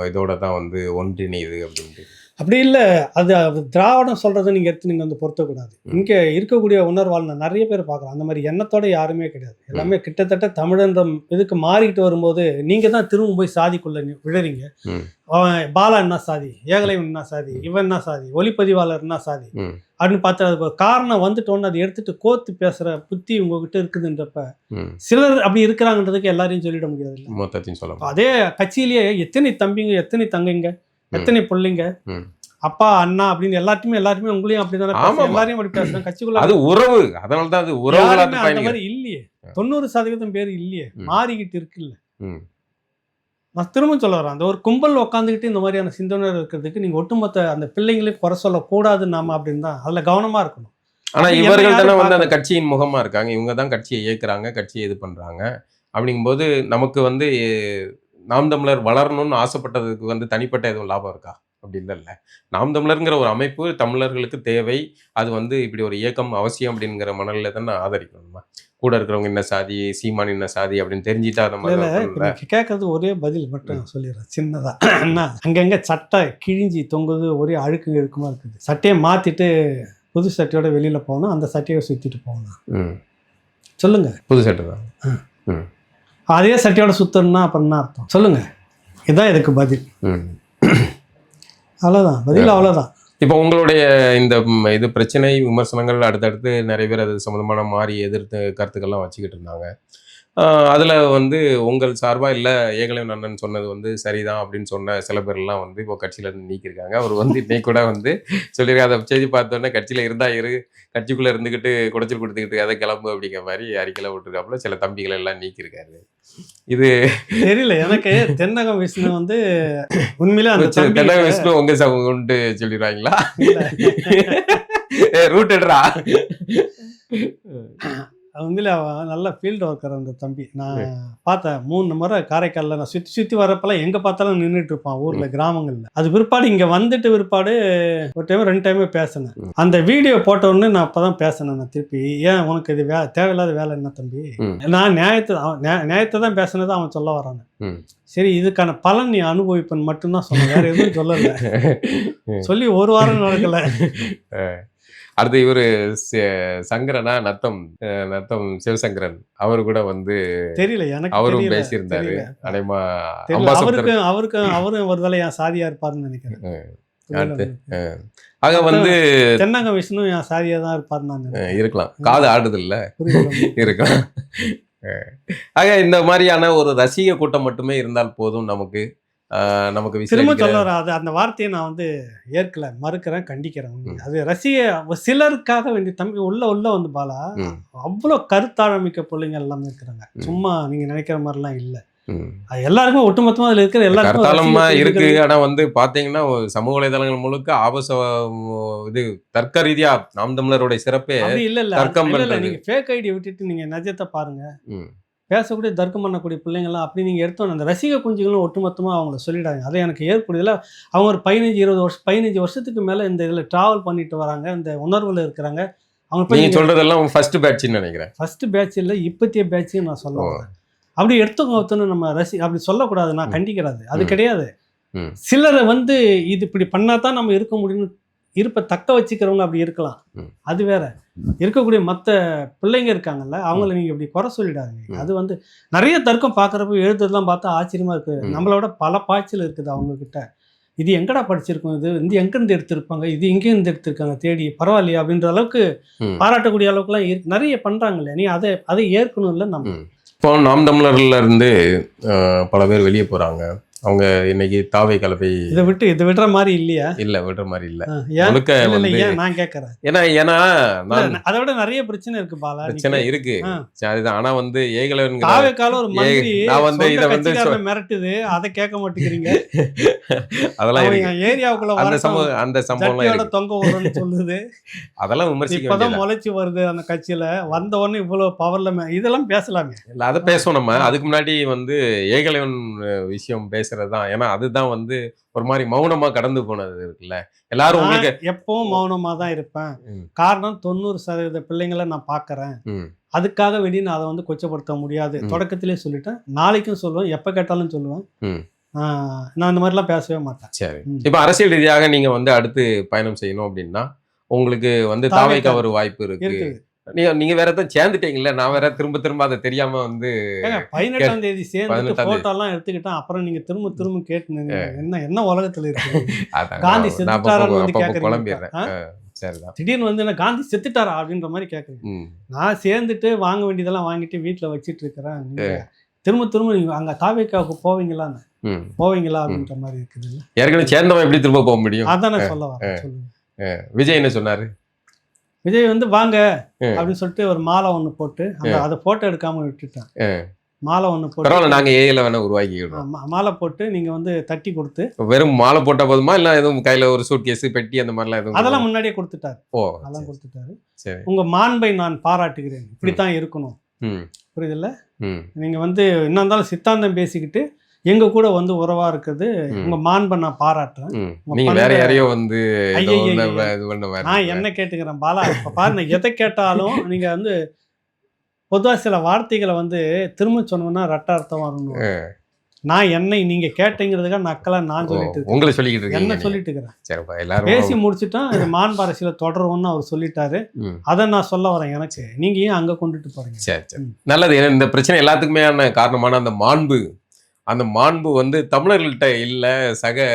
இதோட தான் வந்து ஒன்றிணையுது அப்படின்ட்டு. அப்படி இல்லை, அது திராவிடம் சொல்கிறத நீங்கள் எடுத்து நீங்கள் வந்து பொருத்தக்கூடாது. இங்கே இருக்கக்கூடிய உணர்வாளர் நிறைய பேர் பார்க்குறோம், அந்த மாதிரி எண்ணத்தோட யாருமே கிடையாது. எல்லாமே கிட்டத்தட்ட தமிழன்ற இதுக்கு மாறிக்கிட்டு வரும்போது நீங்கள் தான் திரும்ப போய் சாதிக்குள்ள விழுறீங்க. பாலா என்ன சாதி, ஏகலைவன் என்ன சாதி, இவன் என்ன சாதி, ஒளிப்பதிவாளர் என்ன சாதி அப்படின்னு பார்த்து அது காரணம் வந்துட்டோன்னு அதை எடுத்துட்டு கோத்து பேசுகிற புத்தி உங்ககிட்ட இருக்குதுன்றப்ப சிலர் அப்படி இருக்கிறாங்கன்றதுக்கு எல்லாரையும் சொல்லிட முடியாது இல்லை. அதே கட்சியிலேயே எத்தனை தம்பிங்க, எத்தனை தங்கைங்க, எத்தனை பிள்ளைங்க, அப்பா அண்ணா அப்படின்னு எல்லாருமே உங்களையும் அப்படிதானே எல்லாரையும் அப்படி பேசுறாங்க கட்சிக்குள்ள. அது உறவு, அதனாலதான் அது உறவு. அந்த மாதிரி இல்லையே, 90% பேர் இல்லையே, மாறிக்கிட்டு இருக்குல்ல. நான் திரும்ப சொல்ல வரேன், அந்த ஒரு கும்பல் உட்காந்துக்கிட்டு இந்த மாதிரியான சிந்தனை இருக்கிறதுக்கு நீங்க ஒட்டுமொத்த அந்த பிள்ளைங்களுக்கு குறை சொல்லக்கூடாது நாம அப்படின்னு தான் அதுல கவனமா இருக்கணும். ஆனா இவர்கள் தானே வந்து அந்த கட்சியின் முகமா இருக்காங்க, இவங்க தான் கட்சியை இயக்குறாங்க, கட்சியை இது பண்றாங்க. அப்படிங்கும்போது நமக்கு வந்து நாம் தமிழர் வளரணும்னு ஆசைப்பட்டதுக்கு வந்து தனிப்பட்ட எதுவும் லாபம் இருக்கா? அப்படி இல்லைல்ல. நாம் தமிழருங்கிற ஒரு அமைப்பு தமிழர்களுக்கு தேவை, அது வந்து இப்படி ஒரு இயக்கம் அவசியம் அப்படிங்கிற மனநிலை தானே ஆதரிக்கணுமா? கூட இருக்கிறவங்க என்ன சாதி, சீமான் என்ன சாதி அப்படின்னு தெரிஞ்சுட்டா நம்ம கேட்கறது ஒரே பதில் மட்டும் சொல்லிடுறேன் சின்னதா. என்ன அங்கங்க சட்டை கிழிஞ்சி தொங்குது, ஒரே அழுக்கு இருக்குமா இருக்குது. சட்டையை மாத்திட்டு புது சட்டையோட வெளியில போகணும், அந்த சட்டையை சுத்திட்டு போகணும். சொல்லுங்க, புது சட்டை தான். அதே சட்டையோட சுத்தணும்னா அப்புறம் என்ன அர்த்தம் சொல்லுங்க? இதுதான் இதுக்கு பதில். அவ்வளோதான் பதில், அவ்வளோதான். இப்போ உங்களுடைய இந்த இது பிரச்சனை விமர்சனங்கள் அடுத்தடுத்து நிறைய பேர் அது சம்மந்தமான மாறி எதிர்த்து கருத்துக்கள்லாம் வச்சுக்கிட்டு இருந்தாங்க. அதில் வந்து உங்கள் சார்பாக இல்லை ஏகலைவன் அண்ணன் சொன்னது வந்து சரிதான் அப்படின்னு சொன்ன சில பேர்லாம் வந்து இப்போ கட்சியிலேருந்து நீக்கியிருக்காங்க. அவர் வந்து இன்னைக்கு கூட வந்து சொல்லியிருக்காரு, அதை செய்தி பார்த்தோன்னே கட்சியில் இருந்தால் கட்சிக்குள்ளே இருந்துக்கிட்டு குடைச்சல் கொடுத்துக்கிட்டு அதை கிளம்பு அப்படிங்கிற மாதிரி அறிக்கையில் விட்டுருக்காப்புல. சில தம்பிகளை எல்லாம் நீக்கியிருக்காரு. இது தெரியல எனக்கு. தென்னகம் விஷ்ணு வந்து உண்மையிலே அந்த தென்னக விஷ்ணு உங்க கொண்டு சொல்லிடுவாங்களா? ரூட்டடா உண்மையிலே அவன் நல்ல ஃபீல்டு ஒர்க்கர் அந்த தம்பி. நான் பார்த்தேன் 3 முறை காரைக்காலில் நான் சுற்றி சுற்றி வரப்பெல்லாம் எங்கே பார்த்தாலும் நின்றுட்டு இருப்பான் ஊரில், கிராமங்களில். அது பிற்பாடு இங்கே வந்துட்டு பிற்பாடு ஒரு டைம் 2 டைமே பேசினேன். அந்த வீடியோ போட்ட உடனே நான் அப்போ தான் பேசினேன். நான் திருப்பி ஏன் உனக்கு இது தேவையில்லாத வேலை என்ன தம்பி, நான் நியாயத்தை தான் பேசினதை அவன் சொல்ல வரானு. சரி இதுக்கான பலன் நீ அனுபவிப்பன் மட்டும்தான் சொன்னேன், வேற எதுவும் சொல்லலை. சொல்லி 1 வாரம் நடக்கல. அடுத்து இவரு சங்கரனா நத்தம் சிவசங்கரன் அவரு கூட வந்து தெரியல எனக்கு, அவரும் பேசியிருந்தாரு. அவரும் ஒரு வேலை என் சாதியா இருப்பாருன்னு நினைக்கிறேன். ஆக வந்து தென்னக விஷ்ணு என் சாதியா தான் இருப்பாருன்னு இருக்கலாம். காது ஆடுது இல்ல இருக்கலாம். ஆக இந்த மாதிரியான ஒரு ரசிக கூட்டம் மட்டுமே இருந்தால் போதும் நமக்கு திரும்ப சொல்ல வர அந்த வார்த்தையை நான் வந்து ஏற்கல, மறுக்கிறேன், கண்டிக்கிறேன். அது ரசிக சிலருக்காக வேண்டிய தம்பி உள்ள வந்து பாலா அவ்வளோ கருத்தாழமிக்க பிள்ளைங்க எல்லாமே இருக்கிறாங்க. சும்மா நீங்க நினைக்கிற மாதிரிலாம் இல்லை. எல்லாருக்கும் ஒட்டுமொத்தமா அதுல இருக்கிற எல்லாருக்கும் இருக்கு. ஆனா வந்து பாத்தீங்கன்னா சமூக வலைதளங்கள் முழுக்க இது தர்க்க ரீதியா நாம் தமிழருடைய சிறப்பே இல்ல. நீங்க ஃபேக் ஐடியை விட்டுட்டு நீங்க நிஜத்தை பாருங்க. பேசக்கூடிய தர்க்கம் பண்ணக்கூடிய பிள்ளைங்கள்லாம் அப்படி நீங்கள் எடுத்தோன்னு அந்த ரசிக குஞ்சுகளும் ஒட்டுமொத்தமாக அவங்கள சொல்லிடாங்க. அதை எனக்கு ஏற்படுதில்லை. அவங்க ஒரு 15 வருஷத்துக்கு மேலே இந்த இதில் ட்ராவல் பண்ணிட்டு வராங்க, இந்த உணர்வில் இருக்கிறாங்க. அவங்க நீங்கள் சொல்கிறதெல்லாம் ஃபர்ஸ்ட் பேட்ச்னு நினைக்கிறேன். ஃபர்ஸ்ட் பேட்ச் இல்லை, இப்பத்திய பேட்சையும் நான் சொல்லுவேன். அப்படி எடுத்துக்கோன்னு நம்ம அப்படி சொல்லக்கூடாது, நான் கண்டிக்கிறது அது கிடையாது. சிலரை வந்து இது இப்படி பண்ணால் தான் நம்ம இருக்க முடியும்னு தக்க வச்சுக்கிறவங்க அப்படி இருக்கலாம், அது வேற. இருக்கக்கூடிய மற்ற பிள்ளைங்க இருக்காங்கல்ல, அவங்கள நீங்க இப்படி குறை சொல்லிடாதீங்க. அது வந்து நிறைய தர்க்கம் பார்க்குறப்ப எழுதுறதுலாம் பார்த்தா ஆச்சரியமா இருக்கு. நம்மளோட பல பாய்ச்சல் இருக்குது அவங்க கிட்ட. இது எங்கடா படிச்சிருக்கோம், இது வந்து எங்கேருந்து எடுத்திருப்பாங்க, இது எங்கேருந்து எடுத்திருக்காங்க தேடி, பரவாயில்லையா அப்படின்ற அளவுக்கு பாராட்டக்கூடிய அளவுக்குலாம் நிறைய பண்றாங்க இல்லையா. நீ அதை ஏற்கணும் இல்லை. நம்ம இப்போ நாம் தமிழர்ல இருந்து பல பேர் வெளியே போறாங்க. அவங்க இன்னைக்கு தாவை கலப்பை இதை விடுற மாதிரி இல்லையா? இல்ல விடுற மாதிரி இல்ல. நான் கேட்கறேன், ஏன்னா அதை விட நிறைய பிரச்சனை இருக்கு பாலா. பிரச்சனை இருக்கு அதுதான். ஆனா வந்து ஏகலைவன் தாவைக்கால ஒரு மந்திரி நான் வந்து இதை வந்து மிரட்டுது, அதை கேட்க மாட்டேங்கிறீங்க. அதெல்லாம் ஏரியாவுக்குள்ள அந்த சம்பவம் தொங்க விடுறேன்னு சொல்லுது. அதெல்லாம் விமர்சிக்க இப்பதான் முளைச்சு வருது அந்த கட்சியில. வந்த உடனே இவ்வளவு பவர்ல இதெல்லாம் பேசலாமே. இல்ல அதை பேசுவோம் நம்ம. அதுக்கு முன்னாடி வந்து ஏகலைவன் விஷயம் பேசுறதுதான். ஏன்னா அதுதான் வந்து ஒரு மாதிரி மௌனமா கடந்து போனது இருக்குல்ல. எல்லாரும் உங்களுக்கு எப்பவும் மௌனமா தான் இருப்பேன். காரணம் 90% பிள்ளைங்களை நான் பாக்குறேன். அதுக்காக வேண்டி நான் அதை வந்து கொச்சப்படுத்த முடியாது. தொடக்கத்திலே சொல்லிட்டேன், நாளைக்கும் சொல்லுவேன், எப்ப கேட்டாலும் சொல்லுவேன். நான் இந்த மாதிரிலாம் பேசவே மாட்டேன். சரி, இப்ப அரசியல் ரீதியாக நீங்க வந்து அடுத்து பயணம் செய்யணும் அப்படின்னா உங்களுக்கு வந்து தாவைக்கு ஒரு வாய்ப்பு இருக்கு. நீங்க வேற எதாவது சேர்ந்துட்டீங்கல்ல, நான் வேற திரும்ப அதை தெரியாம வந்து 18ஆம் தேதி சேர்ந்து போட்டோ எல்லாம் எடுத்துக்கிட்டேன். அப்புறம் நீங்க திரும்ப கேட்டுங்க, என்ன உலகத்துல இருக்கு, காந்தி செத்துட்டாரான்னு வந்து கேக்குறீங்க. திடீர்னு வந்து என்ன காந்தி செத்துட்டாரா அப்படின்ற மாதிரி கேக்குறீங்க. நான் சேர்ந்துட்டு வாங்க வேண்டியதெல்லாம் வாங்கிட்டு வீட்டுல வச்சிட்டு இருக்கிறேன். திரும்ப நீங்க அங்க தாவேக்காவுக்கு போவீங்களா அப்படின்ற மாதிரி இருக்குது. ஏற்கனவே சேர்ந்தவன் எப்படி திரும்ப போக முடியும்? அதான் நான் சொல்ல வரேன். சொல்லுங்க. விஜய் என்ன சொன்னாரு? விஜய் வந்து வாங்க அப்படின்னு சொல்லிட்டு ஒரு மாலை ஒன்று போட்டு அதை போட்டோ எடுக்காம விட்டுட்டேன். மாலை ஒன்று போட்டு நாங்க ஏல வேணா உருவாக்கிக்கிறோம். மாலை போட்டு நீங்க வந்து தட்டி கொடுத்து. வெறும் மாலை போட்டா போதுமா இல்ல எதுவும் கையில ஒரு சூட் கேஸ் பெட்டி அந்த மாதிரிலாம் எதுவும்? அதெல்லாம் முன்னாடியே கொடுத்துட்டாரு. அதெல்லாம் கொடுத்துட்டாரு. உங்க மாண்பை நான் பாராட்டுகிறேன், இப்படித்தான் இருக்கணும், புரியுதுல்ல? நீங்க வந்து என்ன இருந்தாலும் சித்தாந்தம் பேசிக்கிட்டு எங்க கூட வந்து உறவா இருக்குது, உங்க மாண்பை நான் பாராட்டுறேன். நீங்க வேற யாரையோ வந்து நான் என்ன கேட்டுக்கிறேன் பாலா. இப்ப பாருங்க, எதை கேட்டாலும் நீங்க வந்து பொதுவா சில வார்த்தைகளை வந்து திரும்ப சொன்னோம்னா ரட்டார்த்தம் வரணும். நான் என்னை நீங்க கேட்டீங்கிறதுக்காக நக்கலா நான் சொல்லிட்டு உங்களை சொல்லிக்கிட்டு இருக்கேன், என்ன சொல்லிட்டு இருக்கிறேன். பேசி முடிச்சுட்டா இது மாண்பு அரசியல தொடரும்னு அவர் சொல்லிட்டாரு. அதை நான் சொல்ல வரேன். எனக்கு நீங்க ஏன் அங்க கொண்டுட்டு போறீங்க? சரி நல்லது. இந்த பிரச்சனை எல்லாத்துக்குமே காரணமான அந்த மாண்பு அந்த மாண்பு வந்து தமிழர்கள்ட்ட இல்ல. சக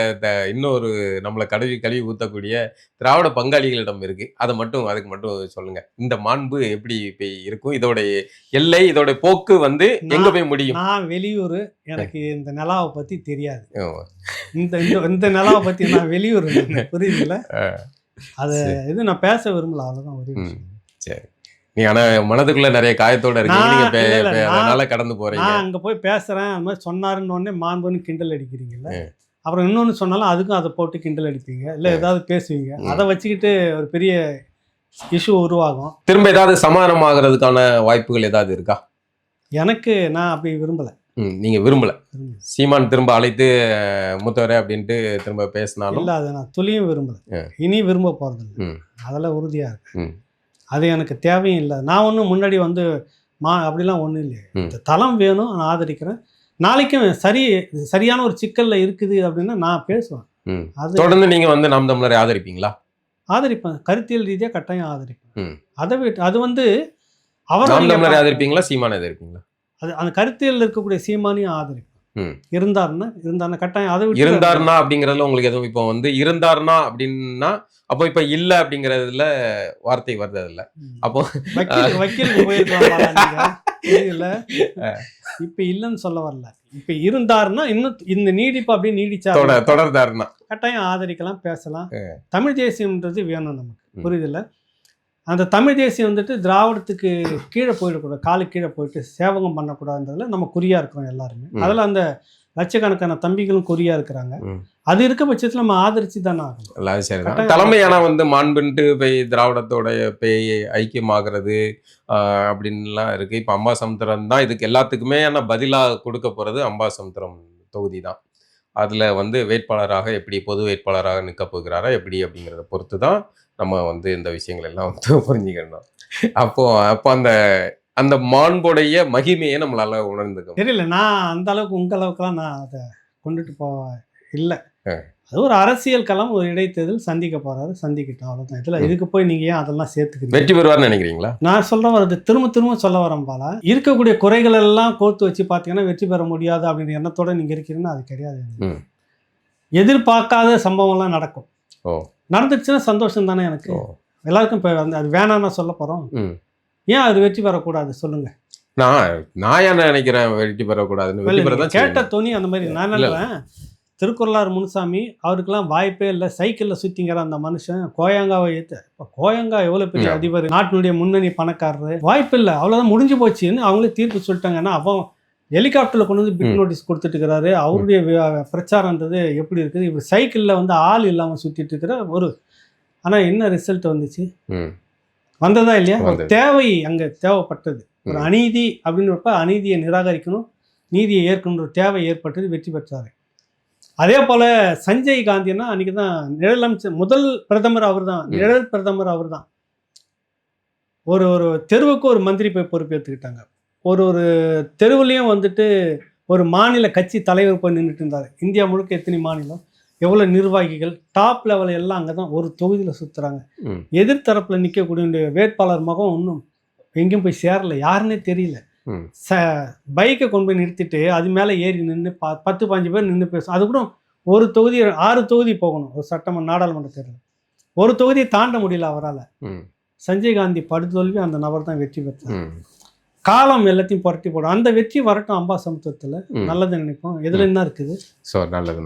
இன்னொரு நம்மள கழுவி ஊத்தக்கூடிய திராவிட பங்காளிகளிடம் இருக்கு. அதுக்கு மட்டும் சொல்லுங்க. இந்த மாண்பு எப்படி இப்ப இருக்கும்? இதோட எல்லை, இதோட போக்கு வந்து எங்க போய் முடியும்? நான் வெளியூர், எனக்கு இந்த நிலாவை பத்தி தெரியாது. ஓ! இந்த இந்த நிலாவை பத்தி நான் வெளியூர், புரியுதுல்ல? அது சரி. இது நான் பேச விரும்பல, அவ்வளவுதான் ஒரே விஷயம். சரி. நீங்க ஆனா மனதுக்குள்ள நிறைய காயத்தோட இருக்கீங்க. நீங்க நான் அதனால கடந்து போறீங்க. நான் அங்க போய் பேசுறேன், அது மாதிரி சொன்னாருன்னு உடனே மாண்புன்னு கிண்டல் அடிக்கிறீங்கல்ல. அப்புறம் இன்னொன்னு சொன்னாலும் அதுக்கும் அதை போட்டு கிண்டல் அடிப்பீங்க, இல்ல ஏதாவது பேசுவீங்க. அதை வச்சுக்கிட்டு ஒரு பெரிய இஷ்யூ உருவாகும். திரும்ப ஏதாவது சமாதானம் ஆகிறதுக்கான வாய்ப்புகள் ஏதாவது இருக்கா? எனக்கு நான் அப்படி விரும்பல. நீங்க விரும்பல. சீமான் திரும்ப அழைத்து மூத்தவரே அப்படின்ட்டு திரும்ப பேசினாலும் இல்ல, அதை நான் துளியும் விரும்பல, இனி விரும்ப போறது. அதெல்லாம் உறுதியா இருக்கு. அது எனக்கு தேவையும் இல்லை. நான் ஒன்றும் முன்னாடி வந்து அப்படிலாம் ஒன்றும் இல்லையே. இந்த தளம் வேணும், நான் ஆதரிக்கிறேன். நாளைக்கும் சரியான ஒரு சிக்கல்ல இருக்குது அப்படின்னா நான் பேசுவேன். அது தொடர்ந்து நீங்க வந்து நாம் தமிழரை ஆதரிப்பீங்களா? ஆதரிப்பேன், கருத்தியல் ரீதியாக கட்டாயம் ஆதரிப்பேன். அதை விட்டு அது வந்து அவர் நாம் தமிழரை ஆதரிப்பீங்களா, சீமானை ஆதரிப்பீங்களா? அது அந்த கருத்தியல் இருக்கக்கூடிய சீமானையும் ஆதரிப்பேன். இருந்தாருன்னா கட்டாயம். அதை விட்டு இருந்தாருன்னா அப்படிங்கறதுல உங்களுக்கு எதுவும் இப்போ வந்து இருந்தாருன்னா அப்படின்னா அப்போ இப்ப இல்ல அப்படிங்கறதுல வார்த்தை வருது இல்ல. அப்போ வக்கீலுக்கு போயிருக்கலாம் இல்ல, இப்ப இல்லன்னு சொல்ல வரல. இப்ப இருந்தாருன்னா இன்னும் இந்த நீடிப்பு அப்படியே நீடிச்சா தொடர்ந்தாருன்னா கட்டாயம் ஆதரிக்கலாம், பேசலாம். தமிழ் தேசியம்ன்றது வேணும் நமக்கு, புரியுதுல்ல? அந்த தமிழ் தேசியம் வந்துட்டு திராவிடத்துக்கு கீழே போயிடக்கூடாது, காலு கீழே போயிட்டு சேவகம் பண்ணக்கூடாதுன்றதுல நம்ம குறியா இருக்கிறோம் எல்லாருமே. அதில் அந்த லட்சக்கணக்கான தம்பிகளும் குறியா இருக்கிறாங்க. அது இருக்க பட்சத்தில் நம்ம ஆதரிச்சு தானே ஆகணும். தலைமையான வந்து மாண்புன்ட்டு போய் திராவிடத்தோட போய் ஐக்கியமாகிறது அப்படின்லாம் இருக்கு. இப்போ அம்பாசமுத்திரம் தான் இதுக்கு எல்லாத்துக்குமே பதிலாக கொடுக்க போறது அம்பாசமுத்திரம் தொகுதி தான். அதுல வந்து வேட்பாளராக எப்படி பொது வேட்பாளராக நிற்க போகிறாரா எப்படி அப்படிங்கிறத பொறுத்து தான் நம்ம வந்து இந்த விஷயங்கள் எல்லாம் வந்து புரிஞ்சுக்கணும். அப்போ அந்த அந்த மாண்புடைய மகிமையை நம்மளால உணர்ந்துக்க தெரியல. நான் அந்த அளவுக்கு உங்க அளவுக்குலாம் நான் அதை கொண்டுட்டு போக இல்லை. அது ஒரு அரசியல் களம், ஒரு இடைத்தேர்தல், சந்திக்க போறாரு, சந்திக்கிட்டோம், அவ்வளவுதான். இதுல இதுக்கு போய் நீங்க ஏன் அதெல்லாம் சேர்த்துக்கிறீங்க? வெற்றி பெறுவார்னு நினைக்கிறீங்களா? நான் சொல்ல வரது திரும்ப சொல்ல வரேன் பாலா. இருக்கக்கூடிய குறைகள் எல்லாம் கோர்த்து வச்சு பார்த்தீங்கன்னா வெற்றி பெற முடியாது அப்படின்ற எண்ணத்தோட நீங்க இருக்கிறீங்கன்னா அது கிடையாது. எதிர்பார்க்காத சம்பவம்லாம் நடக்கும். நடந்துச்சுன்னா சந்தோஷம் தானே எனக்கு. எல்லாருக்கும் இப்போ வந்து அது வேணாம்னா சொல்ல போறோம். ஏன் அது வெற்றி பெறக்கூடாது சொல்லுங்க? நான் என்ன நினைக்கிறேன் வெற்றி பெறக்கூடாதுன்னு கேட்ட தோனி அந்த மாதிரி. நான் நினைக்கிறேன் திருக்குறளார் முனுசாமி அவருக்கெல்லாம் வாய்ப்பே இல்லை. சைக்கிளில் சுற்றிங்கிற அந்த மனுஷன் கோயங்காவை ஏற்று, இப்போ கோயங்கா எவ்வளோ பெரிய அதிபர், நாட்டினுடைய முன்னணி பணக்காரரு, வாய்ப்பு இல்லை, அவ்வளோதான், முடிஞ்சு போச்சுன்னு அவங்களே தீர்ப்பு சொல்லிட்டாங்கன்னா அவன் ஹெலிகாப்டரில் கொண்டு வந்து பிட் நோட்டீஸ் கொடுத்துட்டு இருக்கிறாரு. அவருடைய பிரச்சாரன்றது எப்படி இருக்குது? இப்போ சைக்கிளில் வந்து ஆள் இல்லாமல் சுற்றிட்டு இருக்கிற ஒரு, ஆனால் என்ன ரிசல்ட் வந்துச்சு? வந்ததா இல்லையா? ஒரு தேவை அங்கே தேவைப்பட்டது. ஒரு அநீதி அப்படின்றப்ப அநீதியை நிராகரிக்கணும், நீதியை ஏற்கணும் தேவை ஏற்பட்டது, வெற்றி பெற்றாரு. அதே போல் சஞ்சய் காந்தின்னா அன்றைக்கி தான் நிழல் அமைச்சர், முதல் பிரதமர் அவர் தான், நிழல் பிரதமர் அவர் தான். ஒரு தெருவுக்கு ஒரு மந்திரி போய் பொறுப்பேற்றுக்கிட்டாங்க. ஒரு தெருவுலேயும் வந்துட்டு ஒரு மாநில கட்சி தலைவர் போய் நின்றுட்டு இருந்தார். இந்தியா முழுக்க எத்தனை மாநிலம், எவ்வளோ நிர்வாகிகள், டாப் லெவல் எல்லாம் அங்கே தான் ஒரு தொகுதியில் சுற்றுறாங்க. எதிர்த்தரப்பில் நிற்கக்கூடிய வேட்பாளர் மகம் இன்னும் எங்கேயும் போய் சேரல, யாருன்னே தெரியல. பைக்கை கொண்டு போய் நிறுத்திட்டு அது மேலே ஏறி நின்று 10-15 பேர் நின்று பேசும். அது கூட ஒரு தொகுதி 6 தொகுதி போகணும் ஒரு சட்டமன்ற நாடாளுமன்ற தேர்தல். ஒரு தொகுதியை தாண்ட முடியல அவரால். சஞ்சய் காந்தி படுதோல்வி, அந்த நபர் தான் வெற்றி பெற்றார். காலம் எல்லாத்தையும் புரட்டி போடும். அந்த வெற்றி வரட்டும் அம்பாசமுத்திரத்தில், நல்லது நினைப்போம். எதுல என்ன இருக்குது? ஸோ நல்லது.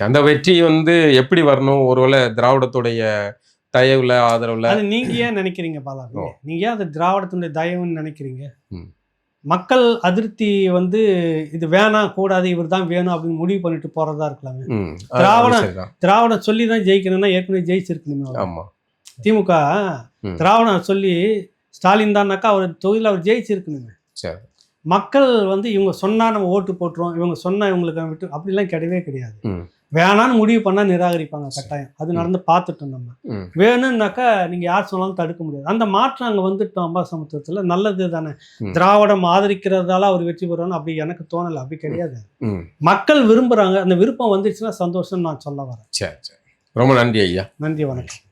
அந்த வெற்றி வந்து எப்படி வரணும்? ஒருவேளை திராவிடத்துடைய தயவுல ஆதரவுல அது நீங்க ஏன் நினைக்கிறீங்க பாலா? நீங்க ஏன் அது திராவிடத்துடைய தயவுன்னு நினைக்கிறீங்க? மக்கள் அதிருப்தி வந்து இது வேணாம் கூடாது, இவர் தான் வேணும் அப்படின்னு முடிவு பண்ணிட்டு போறதா இருக்கலாமே. திராவிடம் சொல்லி தான் ஜெயிக்கணும்னா ஏற்கனவே ஜெயிச்சிருக்கணுமே. திமுக திராவிடம் சொல்லி ஸ்டாலின் தான்னாக்கா அவர் தொகுதியில் அவர் ஜெயிச்சிருக்கணுங்க. மக்கள் வந்து இவங்க சொன்னா நம்ம ஓட்டு போட்டுருவோம், இவங்க சொன்னா இவங்களுக்கு விட்டு அப்படிலாம் கிடையவே கிடையாது. வேணான்னு முடிவு பண்ணா நிராகரிப்பாங்க கட்டாயம். அது நடந்து பார்த்துட்டோம். நம்ம வேணும்னாக்கா நீங்க யார் சொன்னாலும் தடுக்க முடியாது. அந்த மாற்றம் அங்கே வந்துட்டோம் அம்பாசமுத்திரத்தில். நல்லது தானே. திராவிடம் ஆதரிக்கிறதால அவர் வெற்றி பெறுவான்னு அப்படி எனக்கு தோணலை. அப்படி கிடையாது. மக்கள் விரும்புறாங்க, அந்த விருப்பம் வந்துச்சுன்னா சந்தோஷம் நான் சொல்ல வரேன். ரொம்ப நன்றி ஐயா. நன்றி, வணக்கம்.